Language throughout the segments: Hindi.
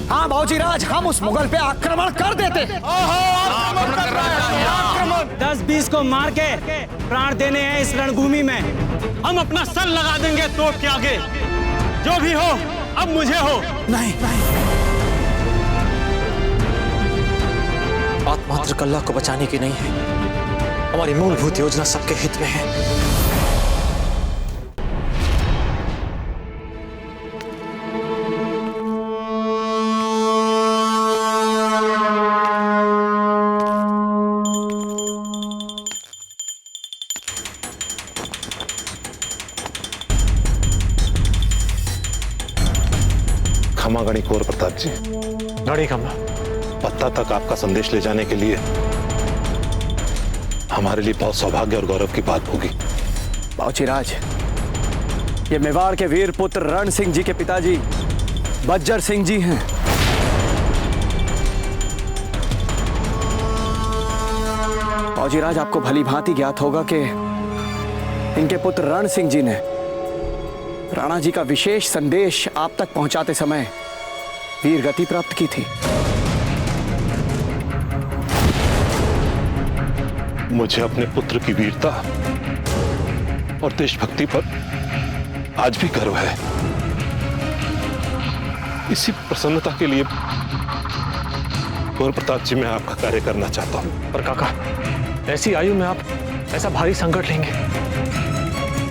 हाँ बाबूजी राज, हम उस मुगल पे आक्रमण कर देते। आक्रमण 10-20 को मार के प्राण देने हैं इस रणभूमि में। हम अपना सर लगा देंगे तोप के आगे, जो भी हो अब मुझे हो। नहीं नहीं, बात मात्र कल्ला को बचाने की नहीं है, हमारी मूलभूत योजना सबके हित में है। क्षमा गणी कुंवर प्रताप जी, गणी खम्मा, पत्ता तक आपका संदेश ले जाने के लिए हमारे लिए बहुत सौभाग्य और गौरव की बात होगी। बाबूजी राज, ये मेवाड़ के वीर पुत्र रण सिंह जी के पिताजी बज्जर सिंह जी हैं। बाबूजी राज, आपको भली भांति ज्ञात होगा कि इनके पुत्र रण सिंह जी ने राणा जी का विशेष संदेश आप तक पहुंचाते समय वीर गति प्राप्त की थी। मुझे अपने पुत्र की वीरता और देशभक्ति पर आज भी गर्व है। इसी प्रसन्नता के लिए कुंवर प्रताप जी मैं आपका कार्य करना चाहता हूं। पर काका, ऐसी आयु में आप ऐसा भारी संकट लेंगे?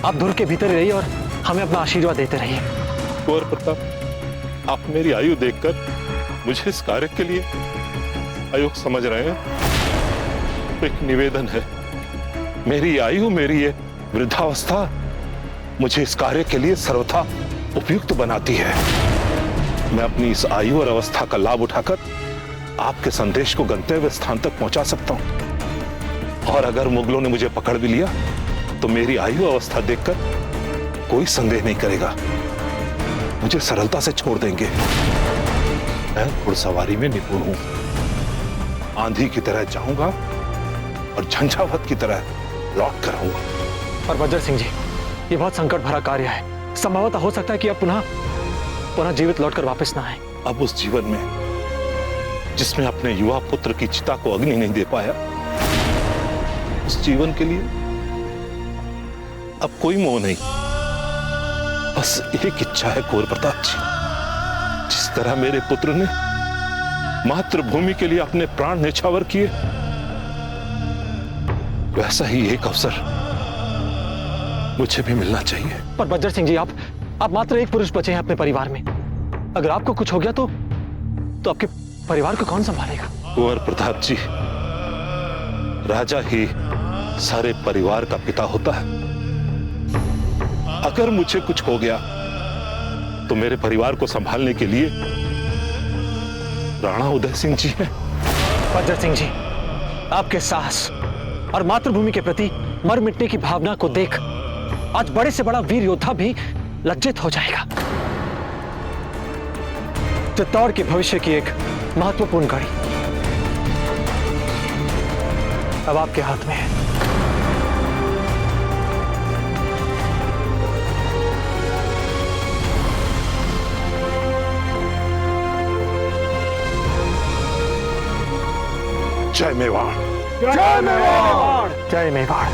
आप दूर के भीतर रहिए और हमें अपना आशीर्वाद देते रहिए। कुंवर प्रताप, आप मेरी आयु देखकर मुझे इस कार्य के लिए अयोग्य समझ रहे हैं, तो एक निवेदन है, मेरी आयु, मेरी ये वृद्धावस्था मुझे इस कार्य के लिए सर्वथा उपयुक्त बनाती है। मैं अपनी इस आयु और अवस्था का लाभ उठाकर आपके संदेश को गंतव्य स्थान तक पहुंचा सकता हूं। और अगर मुगलों ने मुझे पकड़ भी लिया तो मेरी आयु अवस्था देखकर कोई संदेह नहीं करेगा, मुझे सरलता से छोड़ देंगे। मैं घुड़सवारी में निपुण हूं, आंधी की तरह जाऊंगा और झंझावत की तरह लौट कर आऊंगा। पर बज्जर सिंह जी, ये बहुत संकट भरा कार्य है। संभवतः हो सकता है कि आप पुनः जीवित लौटकर वापस ना आए। अब उस जीवन में जिसमें अपने युवा पुत्र की चिता को अग्नि नहीं दे पाया, उस जीवन के लिए अब कोई मोह नहीं। बस एक इच्छा है कुंवर प्रताप जी, जिस तरह मेरे पुत्र ने मातृभूमि के लिए अपने प्राण न्यौछावर किए, वैसा ही एक अवसर मुझे भी मिलना चाहिए। पर बज्जर सिंह जी, आप मात्र एक पुरुष बचे हैं अपने परिवार में। अगर आपको कुछ हो गया तो आपके परिवार को कौन संभालेगा? कुंवर प्रताप जी, राजा ही सारे परिवार का पिता होता है। अगर मुझे कुछ हो गया तो मेरे परिवार को संभालने के लिए राणा उदय सिंह जी हैं। बज्जर सिंह जी, आपके साहस और मातृभूमि के प्रति मर मिटने की भावना को देख आज बड़े से बड़ा वीर योद्धा भी लज्जित हो जाएगा। चित्तौड़ के भविष्य की एक महत्वपूर्ण कड़ी अब आपके हाथ में है। जय मेवाड़, जय मेवाड़, जय मेवाड़।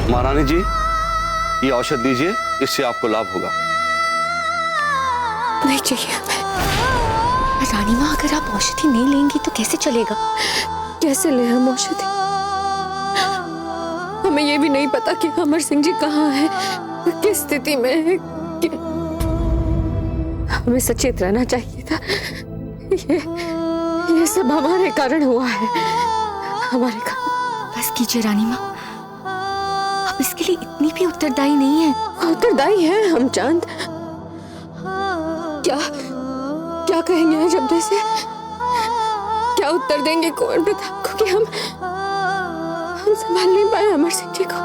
महारानी जी, ये औषध दीजिए, इससे आपको लाभ होगा। नहीं चाहिए रानी माँ, अगर आप औषधि नहीं लेंगी तो कैसे चलेगा? कैसे ले हम औषधि? हमें ये भी नहीं पता कि अमर सिंह जी कहाँ है, किस स्थिति में है। हमें सचेत रहना चाहिए था। ये सब हमारे कारण हुआ है, हमारे कारण। बस कीजिए रानी माँ, आप इसके लिए इतनी भी उत्तरदायी नहीं है। उत्तरदायी है हम, चांद। क्या कहेंगे अजब से? क्या उत्तर देंगे कुंवर प्रताप को कि हम संभाल नहीं पाए अमर सिंह जी को?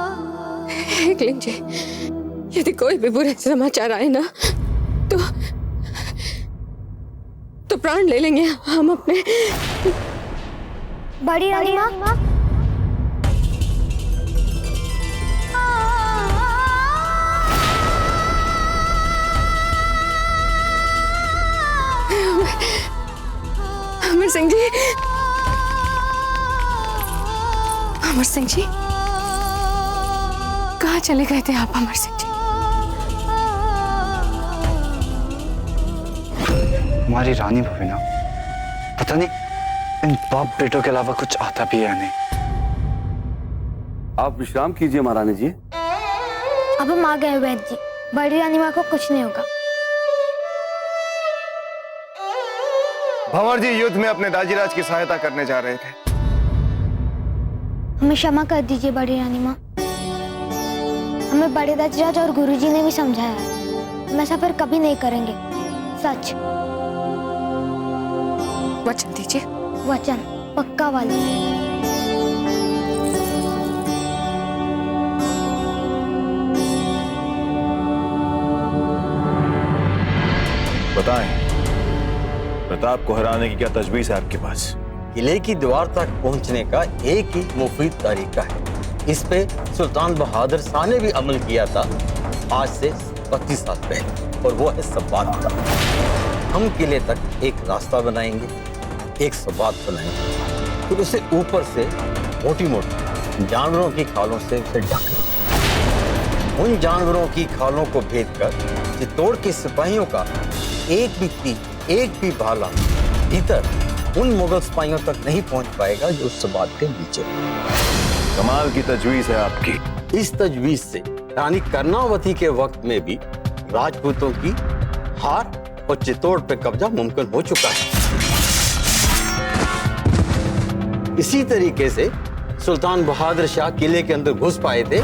एक लीजिए, यदि कोई भी बुरे समाचार आए ना तो प्राण ले लेंगे हम अपने। बड़ी रानी माँ, अमर सिंह जी, अमर सिंह जी, कहाँ चले गए थे आप अमर सिंह जी? हमारी रानी भविना, पता नहीं इन बाप बेटों के अलावा कुछ आता भी है या नहीं। आप विश्राम कीजिए महारानी जी। अब हम आ गए वैद्य जी, बड़ी रानी माँ को कुछ नहीं होगा। भंवर जी युद्ध में अपने दाजीराज की सहायता करने जा रहे थे। हमें क्षमा कर दीजिए बड़ी रानी माँ। हमें बड़े दाजीराज और गुरुजी ने भी समझाया है, हम ऐसा फिर कभी नहीं करेंगे। सच। वचन दीजिए। वचन पक्का वाला। बताएं, प्रताप को हराने की क्या तजवीज है आपके पास? किले की दीवार तक पहुंचने का एक ही मुफीद तरीका है। इस पे सुल्तान बहादुर शाह ने भी अमल किया था आज से 25 साल पहले, और वो है सब्बात का। हम किले तक एक रास्ता बनाएंगे, एक सब्बात बनाएंगे, फिर उसे ऊपर से मोटी मोटी जानवरों की खालों से उसे ढकेंगे। उन जानवरों की खालों को भेदकर चित्तौड़ के सिपाहियों का एक भी तीर, एक भी भाला भीतर उन मुगल सिपाहियों तक नहीं पहुंच पाएगा जो उस सब्बात के नीचे। कमाल की तजवीज है आपकी। इस तजवीज से रानी कर्णावती के वक्त में भी राजपूतों की हार और चित्तौड़ पे कब्जा मुमकिन हो चुका है। इसी तरीके से सुल्तान बहादुर शाह किले के अंदर घुस पाए थे।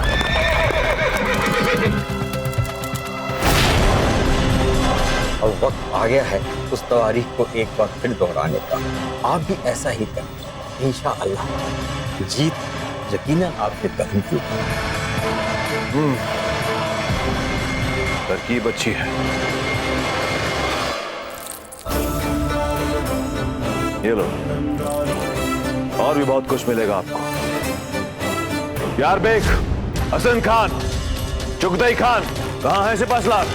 अब वक्त आ गया है उस तारीख को एक बार फिर दोहराने का। आप भी ऐसा ही करें, इंशाअल्लाह जीत यकीनन आपके कदम की। तरकीब अच्छी है। ये लो, और भी बहुत कुछ मिलेगा आपको। यार बेग, हसन खान, चुगताई खान, कहाँ है सिपासलार?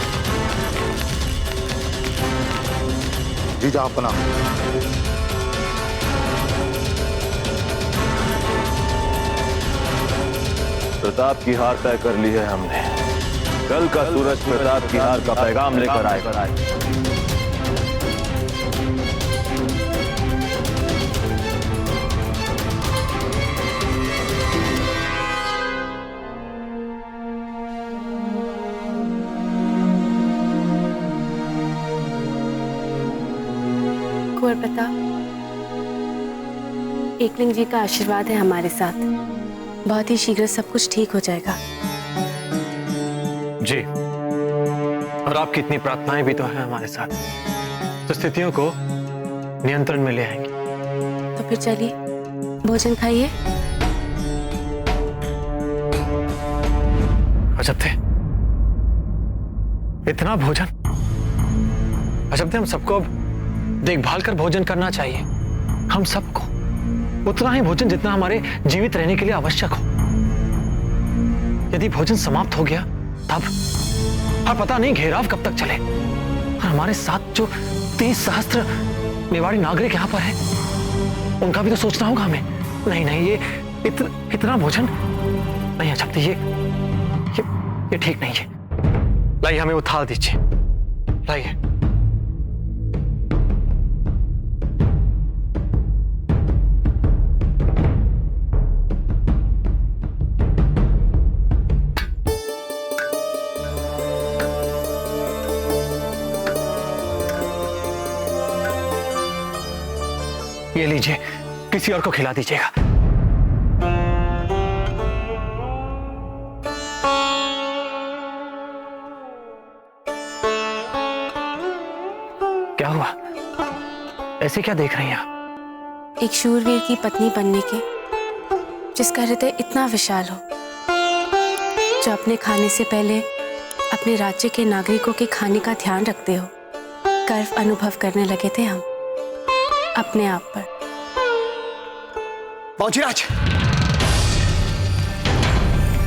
जी अपना। प्रताप की हार तय कर ली है हमने। कल का सूरज प्रताप की हार का पैगाम लेकर आएगा। कुंवर प्रताप, एकलिंग जी का आशीर्वाद है हमारे साथ। बहुत ही शीघ्र सब कुछ ठीक हो जाएगा। जी, और आपकी इतनी प्रार्थनाएं भी तो हैं हमारे साथ, तो स्थितियों को नियंत्रण में ले आएंगे। तो फिर चलिए भोजन खाइए। अजब थे, इतना भोजन। अजब थे, हम सबको अब देखभाल कर भोजन करना चाहिए। हम सबको उतना ही भोजन जितना हमारे जीवित रहने के लिए आवश्यक हो। यदि भोजन समाप्त हो गया तब पता नहीं घेराव कब तक चले। और हमारे साथ जो 30 सहस्त्र मेवाड़ी नागरिक यहाँ पर हैं, उनका भी तो सोचना होगा हमें। नहीं, ये इतना भोजन नहीं। अच्छा, ये ठीक नहीं है। लाइए, हमें वो थाल दीजिए। लाइए। ये लीजिए, किसी और को खिला दीजिएगा। क्या हुआ? ऐसे क्या देख रही हैं आप? एक शूरवीर की पत्नी बनने के, जिसका हृदय इतना विशाल हो, जो अपने खाने से पहले अपने राज्य के नागरिकों के खाने का ध्यान रखते हो, गर्व अनुभव करने लगे थे हम। अपने आप पर। बाबूजीराज,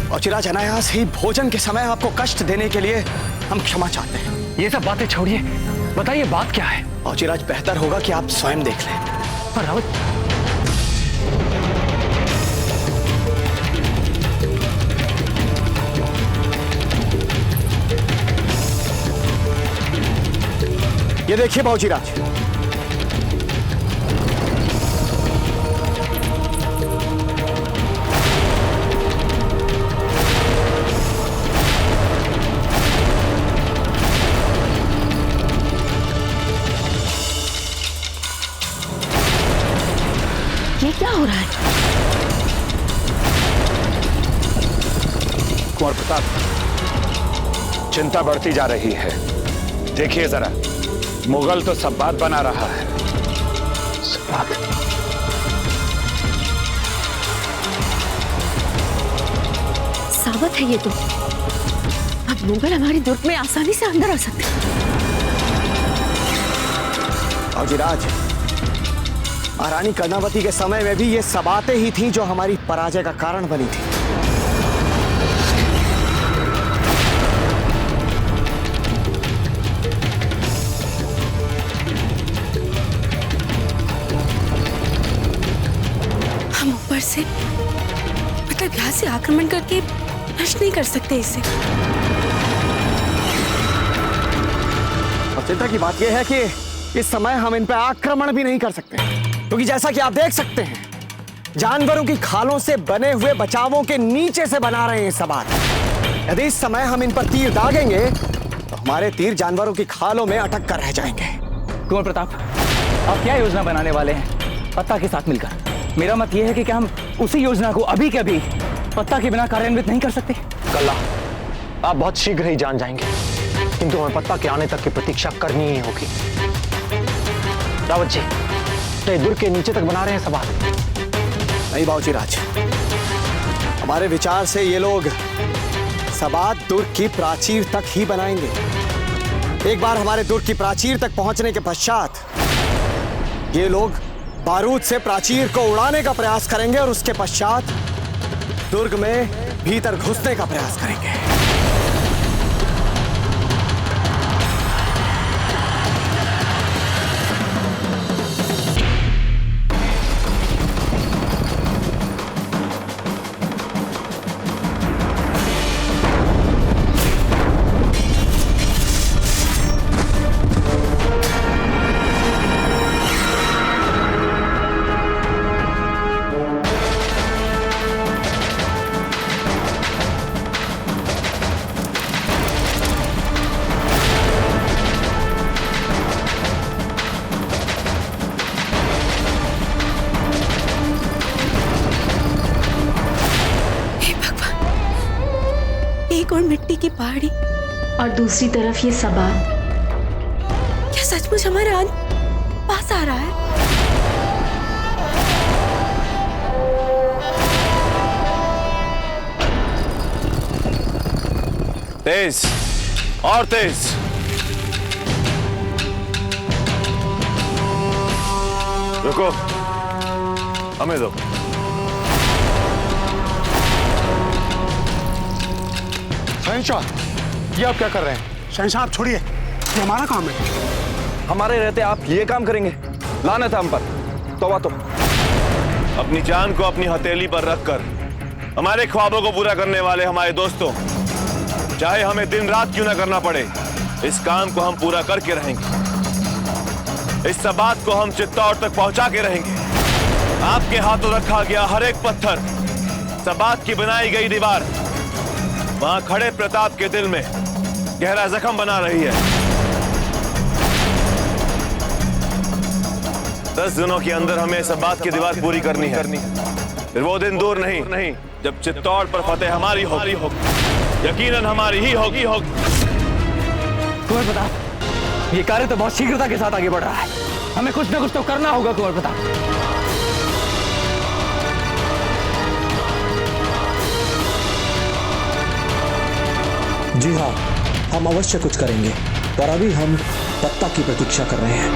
बाबूजीराज, अनायास ही भोजन के समय आपको कष्ट देने के लिए हम क्षमा चाहते हैं। ये सब बातें छोड़िए, बताइए बात क्या है? बाबूजीराज, बेहतर होगा कि आप स्वयं देख लें। पर रावत, ये देखिए बाबूजीराज, ये क्या हो रहा है? कुंवर प्रताप, चिंता बढ़ती जा रही है। देखिए जरा, मुगल तो सब बात बना रहा है। साबत है ये तो। अब मुगल हमारी दुर्ग में आसानी से अंदर आ सकते हैं। बाबूजीराज, महारानी कर्णावती के समय में भी ये सबातें ही थीं जो हमारी पराजय का कारण बनी थी। हम ऊपर से मतलब यहाँ से आक्रमण करके नष्ट नहीं कर सकते इसे। अब चिंता की बात यह है कि इस समय हम इन पर आक्रमण भी नहीं कर सकते, क्योंकि जैसा कि आप देख सकते हैं, जानवरों की खालों से बने हुए बचावों के नीचे से बना रहे हैं सवार। यदि इस समय हम इन पर तीर दागेंगे तो हमारे तीर जानवरों की खालों में अटक कर रह जाएंगे। कुंवर प्रताप, आप क्या योजना बनाने वाले हैं पत्ता के साथ मिलकर? मेरा मत यह है कि क्या हम उसी योजना को अभी के अभी पत्ता के बिना कार्यान्वित नहीं कर सकते? कल्ला, आप बहुत शीघ्र ही जान जाएंगे, किंतु हमें पत्ता के आने तक की प्रतीक्षा करनी ही होगी। रावत जी, तो दुर्ग के नीचे तक बना रहे हैं सवार? नहीं बाबूजीराज, हमारे विचार से ये लोग सबात दुर्ग की प्राचीर तक ही बनाएंगे। एक बार हमारे दुर्ग की प्राचीर तक पहुंचने के पश्चात ये लोग बारूद से प्राचीर को उड़ाने का प्रयास करेंगे और उसके पश्चात दुर्ग में भीतर घुसने का प्रयास करेंगे। एक और मिट्टी की पहाड़ी और दूसरी तरफ ये सबात। क्या सचमुच हमारा अंत पास आ रहा है? तेज और तेज। रुको, हमें दो। शहंशाह, ये आप क्या कर रहे हैं? शहंशाह, आप छोड़िए, ये हमारा काम है। हमारे रहते आप ये काम करेंगे? लानत है हम पर। तौबा तो। अपनी जान को अपनी हथेली पर रखकर हमारे ख्वाबों को पूरा करने वाले हमारे दोस्तों, चाहे हमें दिन रात क्यों ना करना पड़े, इस काम को हम पूरा करके रहेंगे। इस सबात को हम चित्तौड़ तक पहुंचा के रहेंगे। आपके हाथों रखा गया हर एक पत्थर, सबात की बनाई गई दीवार, वहां खड़े प्रताप के दिल में गहरा जख्म बना रही है। 10 दिनों के अंदर हमें सबात की दीवार पूरी करनी है। फिर वो दिन दूर नहीं जब चित्तौड़ पर फतेह हमारी होगी, यकीनन हमारी ही होगी। कुंवर प्रताप, ये कार्य तो बहुत शीघ्रता के साथ आगे बढ़ रहा है। हमें कुछ न कुछ तो करना होगा कुंवर प्रताप। जी हाँ, हम अवश्य कुछ करेंगे, पर अभी हम पत्ता की प्रतीक्षा कर रहे हैं।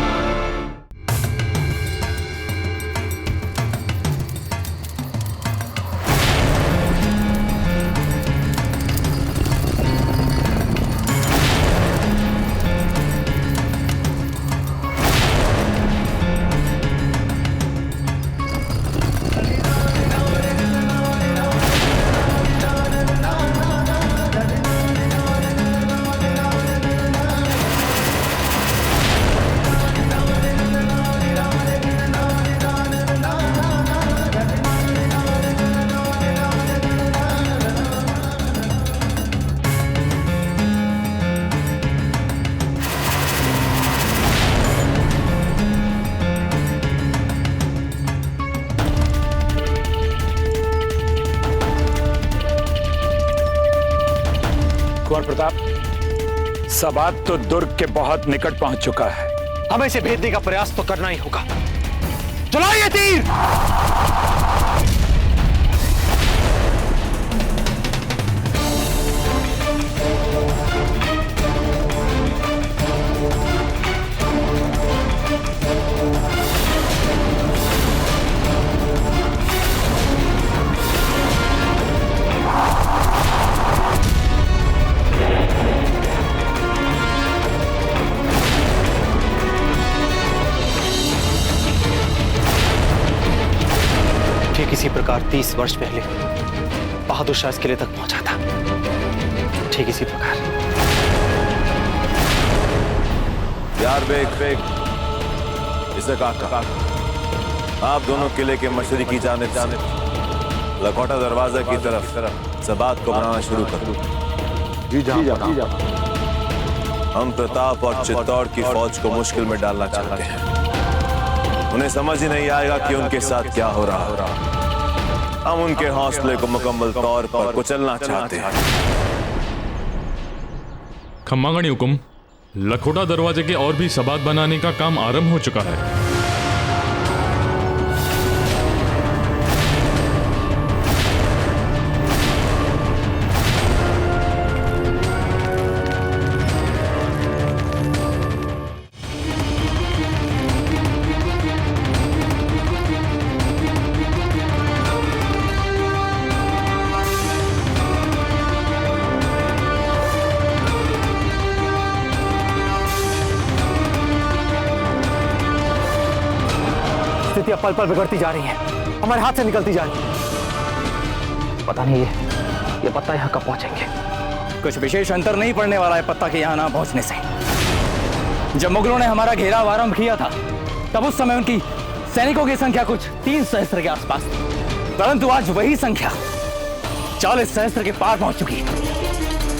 प्रताप, सबात तो दुर्ग के बहुत निकट पहुंच चुका है। हमें इसे भेदने का प्रयास तो करना ही होगा। चलाइए तीर। ठीक इसी प्रकार 30 वर्ष पहले बहादुर शाह इस किले तक पहुंचा था। ठीक इसी प्रकार। यार बेग इसे कहा आप दोनों किले के मशरकी जानिब लखोटा दरवाजा की तरफ सबात को बनाना शुरू कर। जी जनाब। हम प्रताप और चित्तौड़ की फौज को मुश्किल में डालना चाहते हैं। उन्हें समझ ही नहीं आएगा कि उनके साथ क्या हो रहा। हम उनके हौसले को मुकम्मल तौर पर कुचलना चाहते हैं। खम्मागणी हुकुम, लखोटा दरवाजे के और भी सबात बनाने का काम आरंभ हो चुका है। स्थितियां पल पल बिगड़ती जा रही हैं, हमारे हाथ से निकलती जा रही हैं। पता नहीं ये पत्ता यहाँ कब पहुंचेंगे। कुछ विशेष अंतर नहीं पड़ने वाला है पत्ता के यहाँ ना पहुंचने से। जब मुगलों ने हमारा घेराव आरंभ किया था तब उस समय उनकी सैनिकों की संख्या कुछ 3 सहस्त्र के आसपास थी, परंतु आज वही संख्या 40 सहस्त्र के पार पहुंच चुकी है।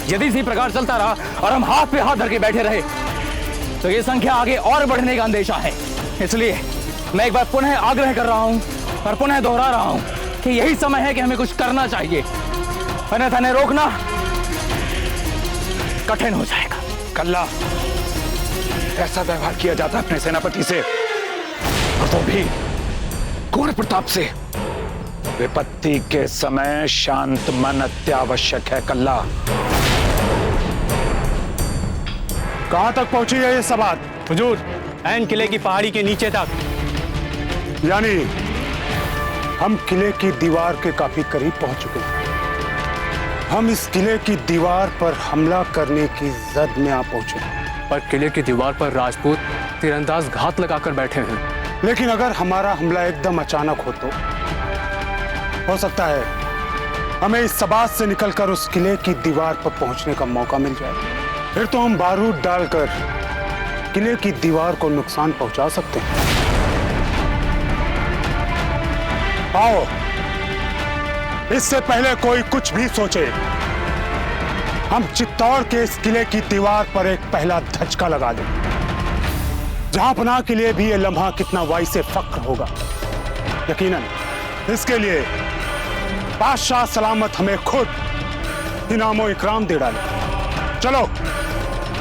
यदि इसी प्रकार चलता रहा और हम हाथ पे हाथ धर के बैठे रहे तो ये संख्या आगे और बढ़ने का अंदेशा है। इसलिए मैं एक बार पुनः आग्रह कर रहा हूं और पुनः दोहरा रहा हूं कि यही समय है कि हमें कुछ करना चाहिए, अन्यथा इन्हें रोकना कठिन हो जाएगा। कल्ला, ऐसा व्यवहार किया जाता अपने सेनापति से, और तो भी कुंवर प्रताप से। विपत्ति के समय शांत मन अत्यावश्यक है। कल्ला, कहां तक पहुंची है ये सबात? हुजूर, ऐन किले की पहाड़ी के नीचे तक। यानी हम किले की दीवार के काफी करीब पहुंच चुके हैं। हम इस किले की दीवार पर हमला करने की जद में आ पहुंचे, पर किले की दीवार पर राजपूत तीरंदाज घात लगाकर बैठे हैं। लेकिन अगर हमारा हमला एकदम अचानक हो तो हो सकता है हमें इस सबात से निकलकर उस किले की दीवार पर पहुंचने का मौका मिल जाए। फिर तो हम बारूद डालकर किले की दीवार को नुकसान पहुंचा सकते हैं। आओ, इससे पहले कोई कुछ भी सोचे, हम चित्तौड़ के इस किले की दीवार पर एक पहला धचका लगा दें। जहां पनाह के लिए भी ये लम्हा कितना वाई से फक्र होगा। यकीनन इसके लिए बादशाह सलामत हमें खुद इनामो इकराम दे डाले। चलो,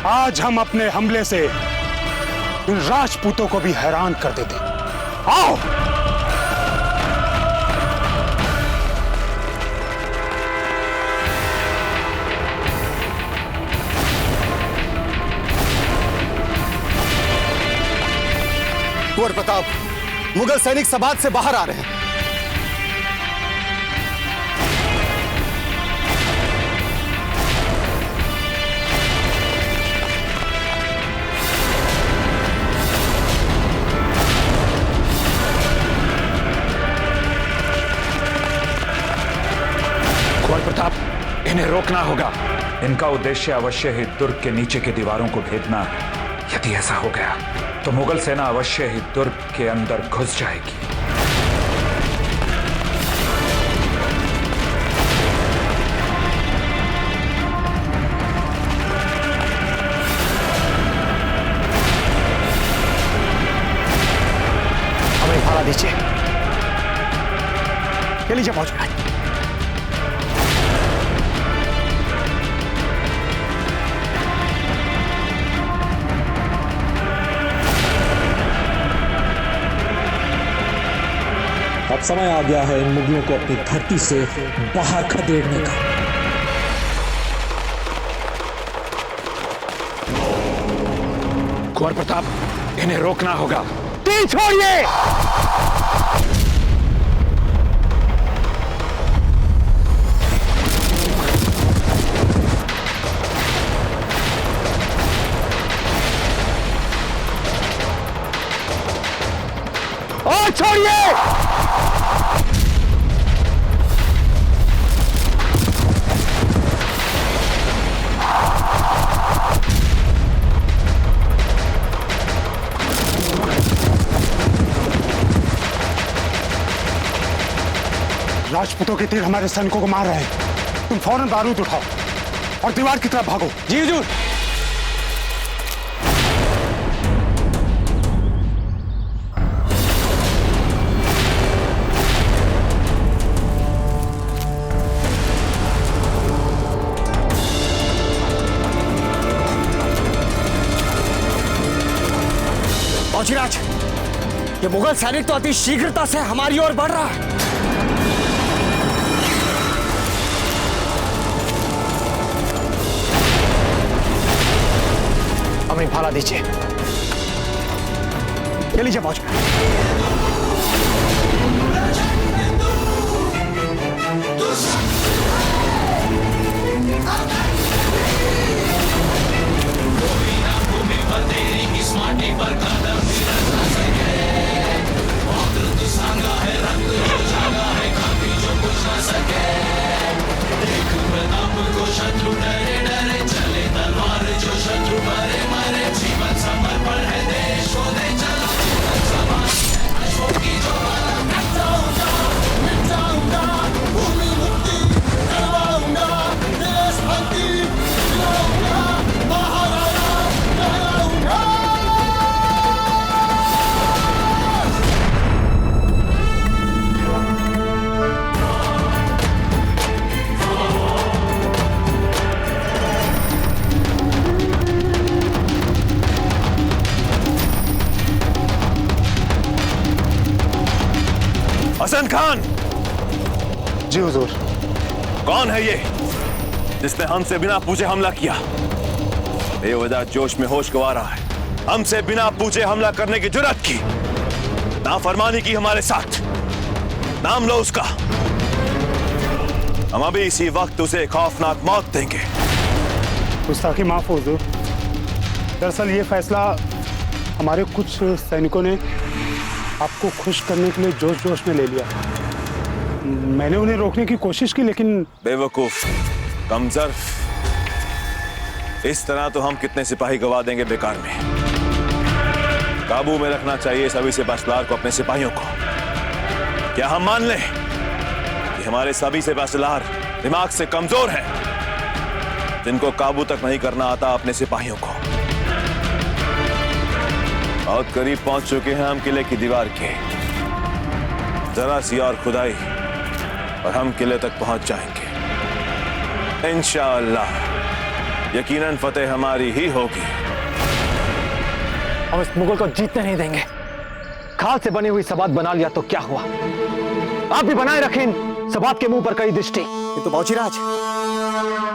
आज हम अपने हमले से इन राजपूतों को भी हैरान कर देते। आओ। कुंवर प्रताप, मुगल सैनिक सबात से बाहर आ रहे हैं। कुंवर प्रताप, इन्हें रोकना होगा। इनका उद्देश्य अवश्य ही दुर्ग के नीचे की दीवारों को भेदना है। यदि ऐसा हो गया तो मुगल सेना अवश्य ही दुर्ग के अंदर घुस जाएगी। हमें भाड़ा दीजिए, ये लीजिए मौजूद। समय आ गया है इन मुगलों को अपनी धरती से बाहर खदेड़ने का। कुंवर प्रताप, इन्हें रोकना होगा। तीर छोड़िए। और छोड़िए। राजपूतों के तीर हमारे सैनिकों को मार रहे हैं। तुम फौरन बारूद उठाओ और दीवार की तरफ भागो। जी हुजूर। फौजीराज, ये मुगल सैनिक तो अति शीघ्रता से हमारी ओर बढ़ रहा है। अपनी भाला दीजिए। ये लीजिए फौज। हसन खान। जी हुजूर। कौन है ये जिसने हमसे बिना पूछे हमला किया? बेवजह जोश में होश गंवा रहा है। हमसे बिना पूछे हमला करने की जुर्रत की, नाफरमानी की हमारे साथ। नाम लो उसका। हम अभी इसी वक्त उसे खौफनाक मौत देंगे। गुस्ताखी माफ हो हुजूर। दरअसल ये फैसला हमारे कुछ सैनिकों ने आपको खुश करने के लिए जोश जोश में ले लिया। मैंने उन्हें रोकने की कोशिश की, लेकिन बेवकूफ, कमजोर। इस तरह तो हम कितने सिपाही गवा देंगे बेकार में। काबू में रखना चाहिए सभी सेबासलार को, अपने सिपाहियों को। क्या हम मान लें कि हमारे सभी सेबासलार दिमाग से कमजोर हैं, जिनको काबू तक नहीं करना आता अपने सिपाहियों को? बहुत करीब पहुंच चुके हैं हम किले की दीवार के। जरा सी और खुदाई और हम किले तक पहुंच जाएंगे। इंशाअल्लाह यकीनन फतेह हमारी ही होगी। हम इस मुगल को जीतने नहीं देंगे। खाल से बनी हुई सबात बना लिया तो क्या हुआ? आप भी बनाए रखें सबात के मुंह पर कई दृष्टि। तो बाबूजीराज,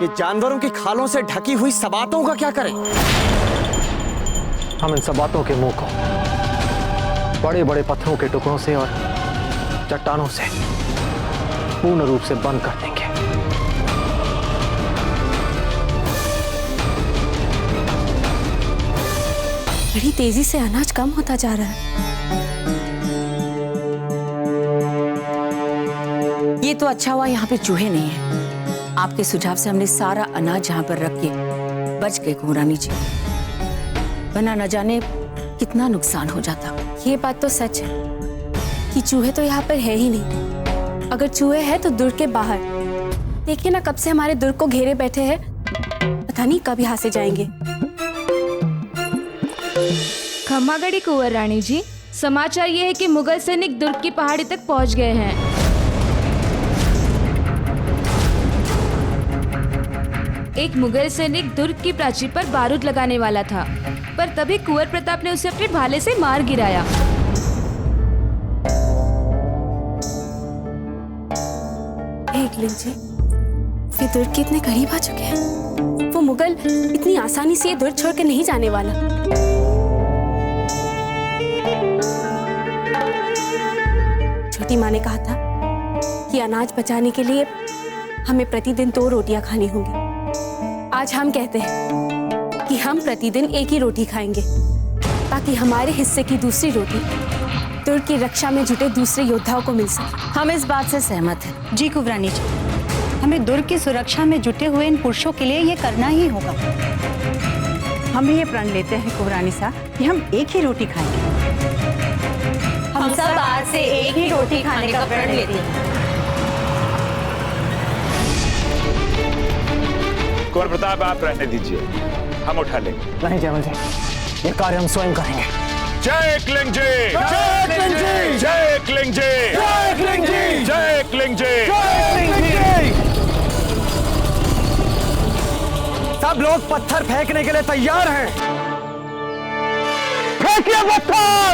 ये जानवरों की खालों से ढकी हुई सबातों का क्या करें? हम इन सबातों के मुंह को बड़े बड़े पत्थरों के टुकड़ों से और चट्टानों से पूर्ण रूप से बंद कर देंगे। बड़ी तेजी से अनाज कम होता जा रहा है। ये तो अच्छा हुआ यहाँ पे चूहे नहीं है। आपके सुझाव से हमने सारा अनाज यहाँ पर रख के बच गए घोरानी जी, वरना न जाने कितना नुकसान हो जाता। ये बात तो सच है कि चूहे तो यहाँ पर है ही नहीं। अगर चूहे हैं तो दुर्ग के बाहर। देखिए ना, कब से हमारे दुर्ग को घेरे बैठे हैं, पता नहीं कब यहाँ से जाएंगे। खम्मागढ़ी कुंवर रानी जी, समाचार ये है कि मुगल सैनिक दुर्ग की पहाड़ी तक पहुंच गए हैं। एक मुगल सैनिक दुर्ग की प्राचीर पर बारूद लगाने वाला था, पर तभी कुंवर प्रताप ने उसे अपने भाले से मार गिराया। एकलिंग जी, ये दुर्ग के इतने करीब आ चुके हैं। वो मुगल इतनी आसानी से ये दुर्ग छोड़ के नहीं जाने वाला। छोटी माँ ने कहा था कि अनाज बचाने के लिए हमें प्रतिदिन 2 रोटियां खानी होंगी। आज हम कहते हैं कि हम प्रतिदिन 1 ही रोटी खाएंगे, ताकि हमारे हिस्से की दूसरी रोटी दुर्ग की रक्षा में जुटे दूसरे योद्धाओं को मिल सके। हम इस बात से सहमत हैं। जी कुबरानी जी, हमें दुर्ग की सुरक्षा में जुटे हुए इन पुरुषों के लिए ये करना ही होगा। हम ये प्रण लेते हैं कुबरानी साहब कि हम 1 ही रोटी खाएंगे। हम सब आज से 1 ही रोटी खाने का प्रण लेते हैं। कुंवर प्रताप, आप रहने दीजिए, हम उठा लेंगे। नहीं जयमल जी, ये कार्य हम स्वयं करेंगे। जय एकलिंग जी, जय एकलिंग जी, जय एकलिंग जी, जय एकलिंग जी, जय एकलिंग जी, जय एकलिंग जी। सब लोग पत्थर फेंकने के लिए तैयार हैं। फेंकिए पत्थर।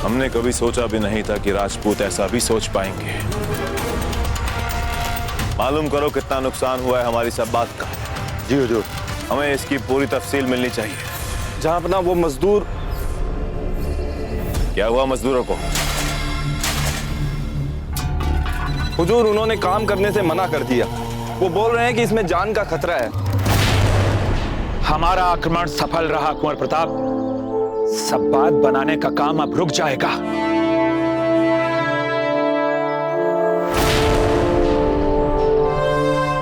हमने कभी सोचा भी नहीं था कि राजपूत ऐसा भी सोच पाएंगे। मालूम करो कितना नुकसान हुआ है हमारी सब बात का। जी हुजूर। हमें इसकी पूरी तफसील मिलनी चाहिए। जहां अपना वो मजदूर। क्या हुआ मजदूरों को? हुजूर, उन्होंने काम करने से मना कर दिया। वो बोल रहे हैं कि इसमें जान का खतरा है। हमारा आक्रमण सफल रहा कुंवर प्रताप। सब्बात बनाने का काम अब रुक जाएगा।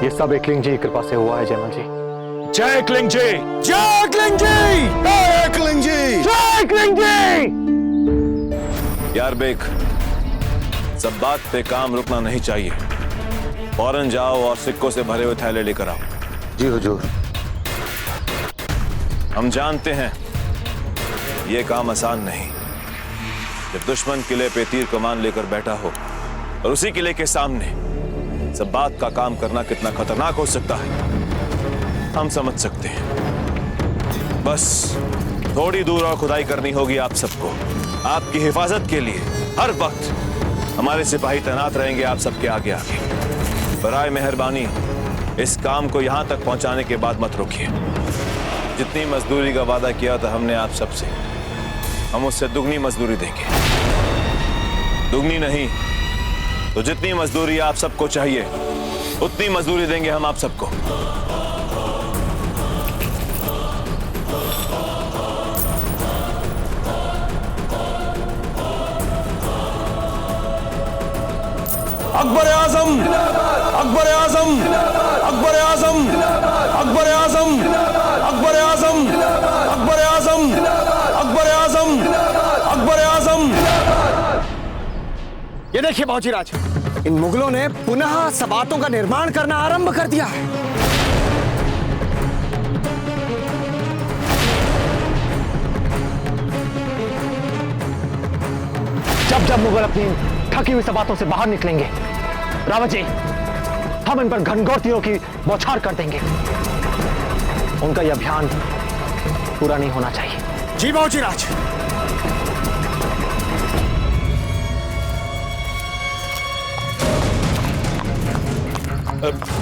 ये सब एकलिंग जी की कृपा से हुआ है जयमल जी। जय एकलिंग जी, जय एकलिंग जी, जय एकलिंग जी, जय एकलिंग जी। यार बेक, सब बात पे काम रुकना नहीं चाहिए। फौरन जाओ और सिक्कों से भरे हुए थैले लेकर आओ। जी हुजूर। हम जानते हैं ये काम आसान नहीं। जब दुश्मन किले पे तीर कमान लेकर बैठा हो और उसी किले के सामने सब बात का काम करना कितना खतरनाक हो सकता है हम समझ सकते हैं। बस थोड़ी दूर और खुदाई करनी होगी आप सबको। आपकी हिफाजत के लिए हर वक्त हमारे सिपाही तैनात रहेंगे आप सबके आगे आगे। बराए मेहरबानी इस काम को यहां तक पहुंचाने के बाद मत रोकिए। जितनी मजदूरी का वादा किया था हमने आप सबसे, हम उससे दुगनी मजदूरी देंगे। दुगनी नहीं तो जितनी मजदूरी आप सबको चाहिए उतनी मजदूरी देंगे हम आप सबको। अकबर आजम, अकबर आजम, अकबर आजम, अकबर आजम, अकबर आजम, अकबर आजम, अकबर आजम, अकबर आजम। ये देखिए बाबूजीराज, इन मुगलों ने पुनः सबातों का निर्माण करना आरंभ कर दिया है। जब जब मुगल अपनी थकी हुई सबातों से बाहर निकलेंगे, रावत जी, हम इन पर घनघोर तीरों की बौछार कर देंगे। उनका यह अभियान पूरा नहीं होना चाहिए। जी बाबूजीराज।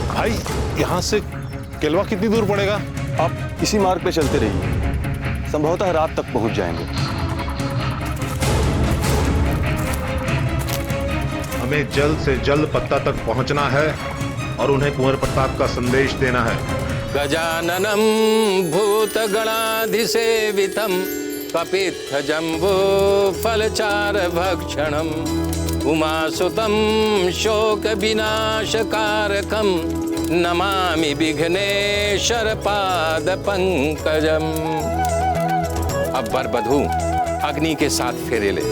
भाई, यहाँ से किलवा कितनी दूर पड़ेगा? आप इसी मार्ग पे चलते रहिए, संभवतः रात तक पहुंच जाएंगे। हमें जल्द से जल्द पत्ता तक पहुंचना है और उन्हें कुंवर प्रताप का संदेश देना है। गजाननं भूतगणाधिसेवितं कपित्थजम्बो फलचारभक्षणम् उमासुतं शोकविनाशकारकं नमामि विघ्नेश्वर पादपंकजम्। अब वर वधू अग्नि के साथ फेरे ले।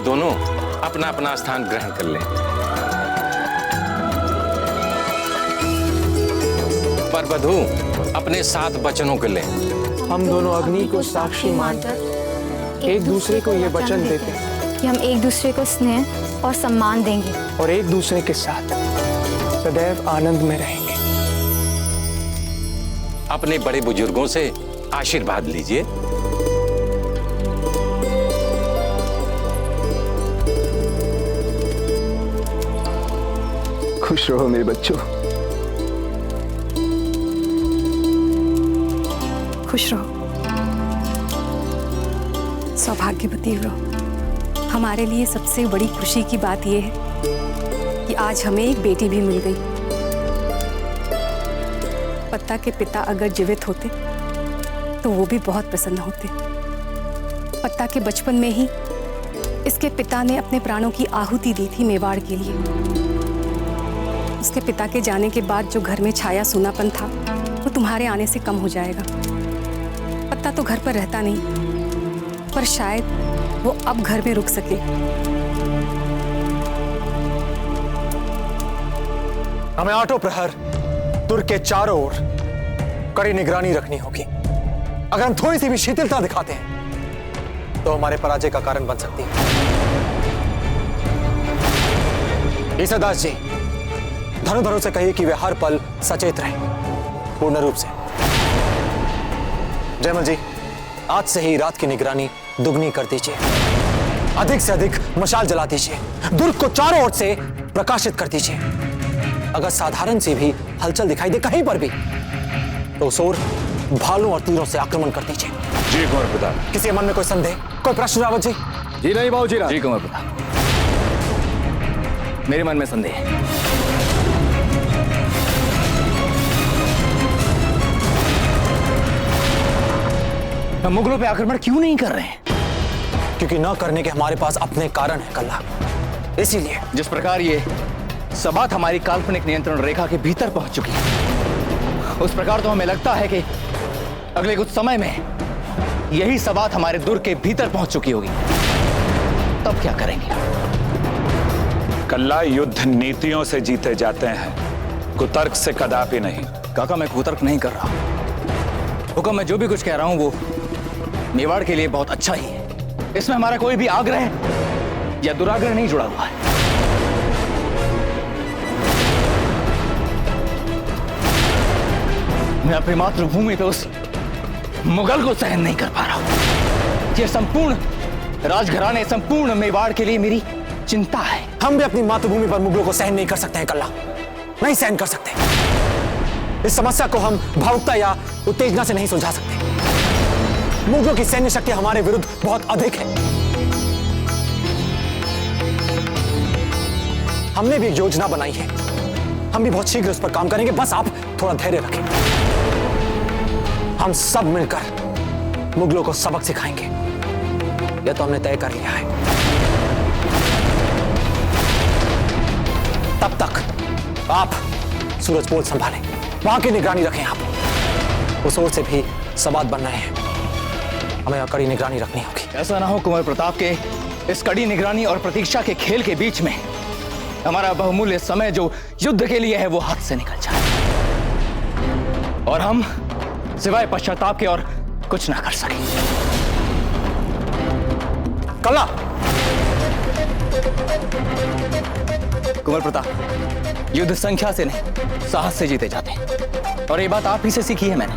दोनों अपना अपना स्थान ग्रहण कर लें। पर वधू अपने 7 वचनों को लें। हम दोनों अग्नि को साक्षी मानकर एक दूसरे को ये वचन देते हैं कि हम एक दूसरे को स्नेह और सम्मान देंगे और एक दूसरे के साथ सदैव आनंद में रहेंगे। अपने बड़े बुजुर्गों से आशीर्वाद लीजिए। खुश रहो मेरे बच्चों। खुश रहो, सौभाग्यवती रहो। हमारे लिए सबसे बड़ी खुशी की बात यह है कि आज हमें एक बेटी भी मिल गई। पत्ता के पिता अगर जीवित होते तो वो भी बहुत प्रसन्न होते। पत्ता के बचपन में ही इसके पिता ने अपने प्राणों की आहुति दी थी मेवाड़ के लिए। उसके पिता के जाने के बाद जो घर में छाया सूनापन था वो तुम्हारे आने से कम हो जाएगा। पत्ता तो घर पर रहता नहीं, पर शायद वो अब घर में रुक सके। हमें 8 प्रहर दुर्ग के चारों ओर कड़ी निगरानी रखनी होगी। अगर हम थोड़ी सी भी शिथिलता दिखाते हैं तो हमारे पराजय का कारण बन सकती है। ईसादास जी, धनुधरों से कहिए कि वे हर पल सचेत रहें, पूर्ण रूप से। जयमल जी, आज से ही रात की निगरानी दुगनी कर दीजिए। अधिक से अधिक मशाल जला दीजिए। दुर्ग को चारों ओर से प्रकाशित कर दीजिए। अगर साधारण सी भी हलचल दिखाई दे कहीं पर भी तो उस ओर भालों और तीरों से आक्रमण कर दीजिए। जी कुंवर प्रताप। किसी मन में कोई संदेह, कोई प्रश्न रावत जी? जी नहीं बाबूजी। जी कुंवर प्रताप, मेरे मन में संदेह है। हम मुगलों पे आक्रमण क्यों नहीं कर रहे हैं? क्योंकि न करने के हमारे पास अपने कारण है कल्ला। इसीलिए जिस प्रकार ये सबात हमारी काल्पनिक नियंत्रण रेखा के भीतर पहुंच चुकी है, उस प्रकार तो हमें लगता है कि अगले कुछ समय में यही सबात हमारे दुर्ग के भीतर पहुंच चुकी होगी। तब क्या करेंगे? कल्ला, युद्ध नीतियों से जीते जाते हैं, कुतर्क से कदापि नहीं। काका, मैं कुतर्क नहीं कर रहा। हुक्म, मैं जो भी कुछ कह रहा हूं वो मेवाड़ के लिए बहुत अच्छा ही है। इसमें हमारा कोई भी आग्रह या दुराग्रह नहीं जुड़ा हुआ है। मैं अपनी मातृभूमि पे उस मुगल को सहन नहीं कर पा रहा हूं। यह संपूर्ण राजघराने, संपूर्ण मेवाड़ के लिए मेरी चिंता है। हम भी अपनी मातृभूमि पर मुगलों को सहन नहीं कर सकते हैं कल्ला, नहीं सहन कर सकते। इस समस्या को हम भावुकता या उत्तेजना से नहीं सुलझा सकते। मुगलों की सैन्य शक्ति हमारे विरुद्ध बहुत अधिक है। हमने भी एक योजना बनाई है, हम भी बहुत शीघ्र उस पर काम करेंगे। बस आप थोड़ा धैर्य रखें। हम सब मिलकर मुगलों को सबक सिखाएंगे, यह तो हमने तय कर लिया है। तब तक आप सूरजपोल संभालें, वहां की निगरानी रखें। आप उस ओर से भी सबात बन रहे हैं, हमें कड़ी निगरानी रखनी होगी। ऐसा ना हो कुंवर प्रताप के इस कड़ी निगरानी और प्रतीक्षा के खेल के बीच में हमारा बहुमूल्य समय जो युद्ध के लिए है वो हाथ से निकल जाए और हम सिवाय पश्चाताप के और कुछ ना कर सके। कल्ला, कुंवर प्रताप, युद्ध संख्या से नहीं साहस से जीते जाते हैं और ये बात आप ही से सीखी है मैंने।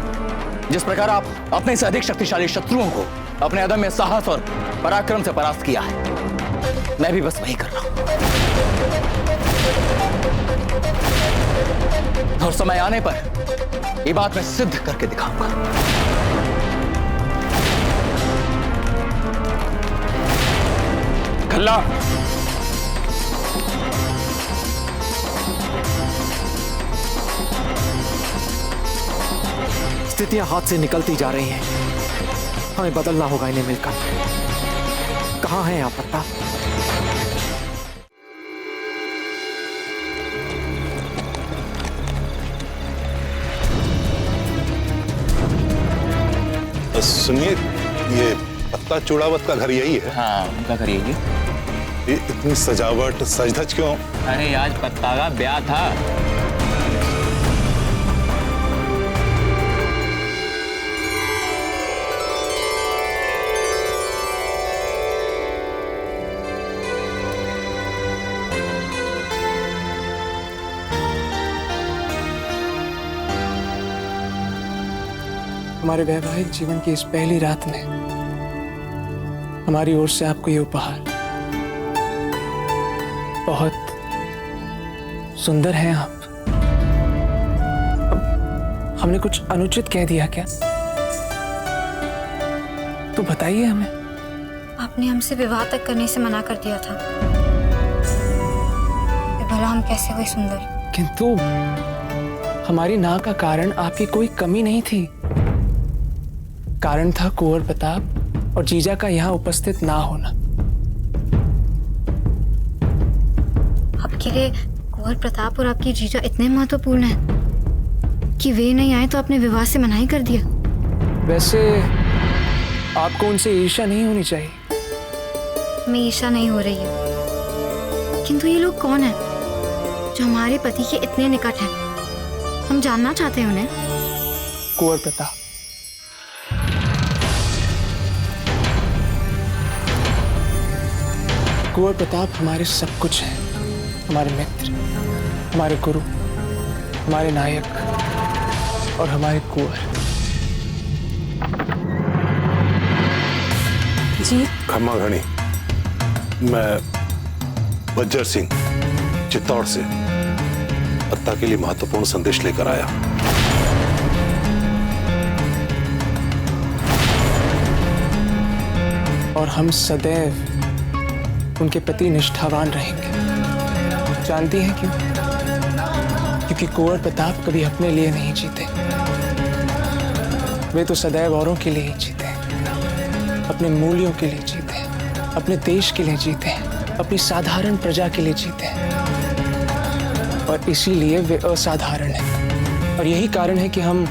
जिस प्रकार आप अपने से अधिक शक्तिशाली शत्रुओं को अपने अदम्य साहस और पराक्रम से परास्त किया है। मैं भी बस वही कर रहा हूं, और समय आने पर ये बात मैं सिद्ध करके दिखाऊंगा। खल्ला, स्थितियां हाथ से निकलती जा रही हैं। हमें बदलना होगा इन्हें मिलकर। कहां है आप पत्ता? सुनिए, ये पत्ता चूड़ावत का घर यही है? हाँ, उनका घर यही है। ये इतनी सजावट सज-धज क्यों? अरे आज पत्ता का ब्याह था। हमारे वैवाहिक जीवन की इस पहली रात में हमारी ओर से आपको ये उपहार। बहुत सुंदर हैं आप। हमने कुछ अनुचित कह दिया क्या? तो बताइए हमें। आपने हमसे विवाह तक करने से मना कर दिया था। भला हम कैसे हुए सुंदर? किंतु हमारी ना का कारण आपकी कोई कमी नहीं थी। कारण था कुंवर प्रताप और जीजा का यहाँ उपस्थित ना होना। आपके लिए कुंवर प्रताप और आपकी जीजा इतने महत्वपूर्ण हैं कि वे नहीं आए तो आपने विवाह से मनाही कर दिया। वैसे आपको उनसे ईर्ष्या नहीं होनी चाहिए। मैं ईर्ष्या नहीं हो रही है, किंतु ये लोग कौन हैं जो हमारे पति के इतने निकट हैं? हम जानना चाहते हैं उन्हें। कुंवर प्रताप, कुंवर प्रताप हमारे सब कुछ हैं। हमारे मित्र, हमारे गुरु, हमारे नायक और हमारे कुंवर। जी खम्मा घनी, मैं बज्जर सिंह चित्तौड़ से पत्ता के लिए महत्वपूर्ण संदेश लेकर आया। और हम सदैव उनके प्रति निष्ठावान रहेंगे। जानती हैं क्यों? क्योंकि कुंवर प्रताप कभी अपने लिए नहीं जीते। वे तो सदैव औरों के लिए ही जीते हैं, अपने मूल्यों के लिए जीते हैं, अपने देश के लिए जीते हैं, अपनी साधारण प्रजा के लिए जीते हैं। और इसीलिए वे असाधारण हैं। और यही कारण है कि हम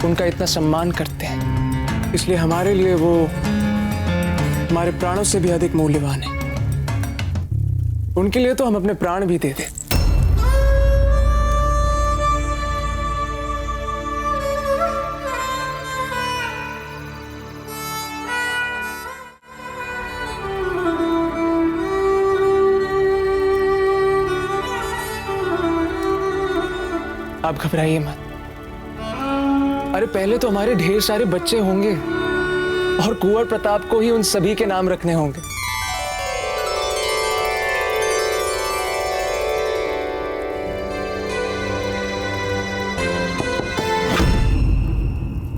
उनका इतना सम्मान करते हैं। इसलिए हमारे लिए वो हमारे प्राणों से भी अधिक मूल्यवान है। उनके लिए तो हम अपने प्राण भी दे दें। आप घबराइए मत। अरे पहले तो हमारे ढेर सारे बच्चे होंगे और कुंवर प्रताप को ही उन सभी के नाम रखने होंगे।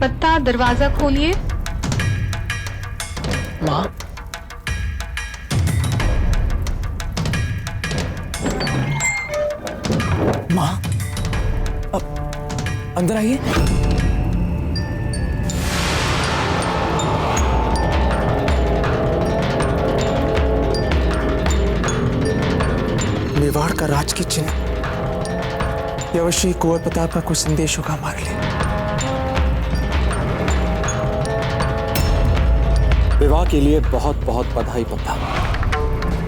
पत्ता, दरवाजा खोलिए। माँ, माँ, अब अंदर आइए। मेवाड़ का राज की चिन्ह, ये अवश्य कुंवर प्रताप का कोई संदेश होगा हमारे लिए। विवाह के लिए बहुत बहुत बधाई पत्ता,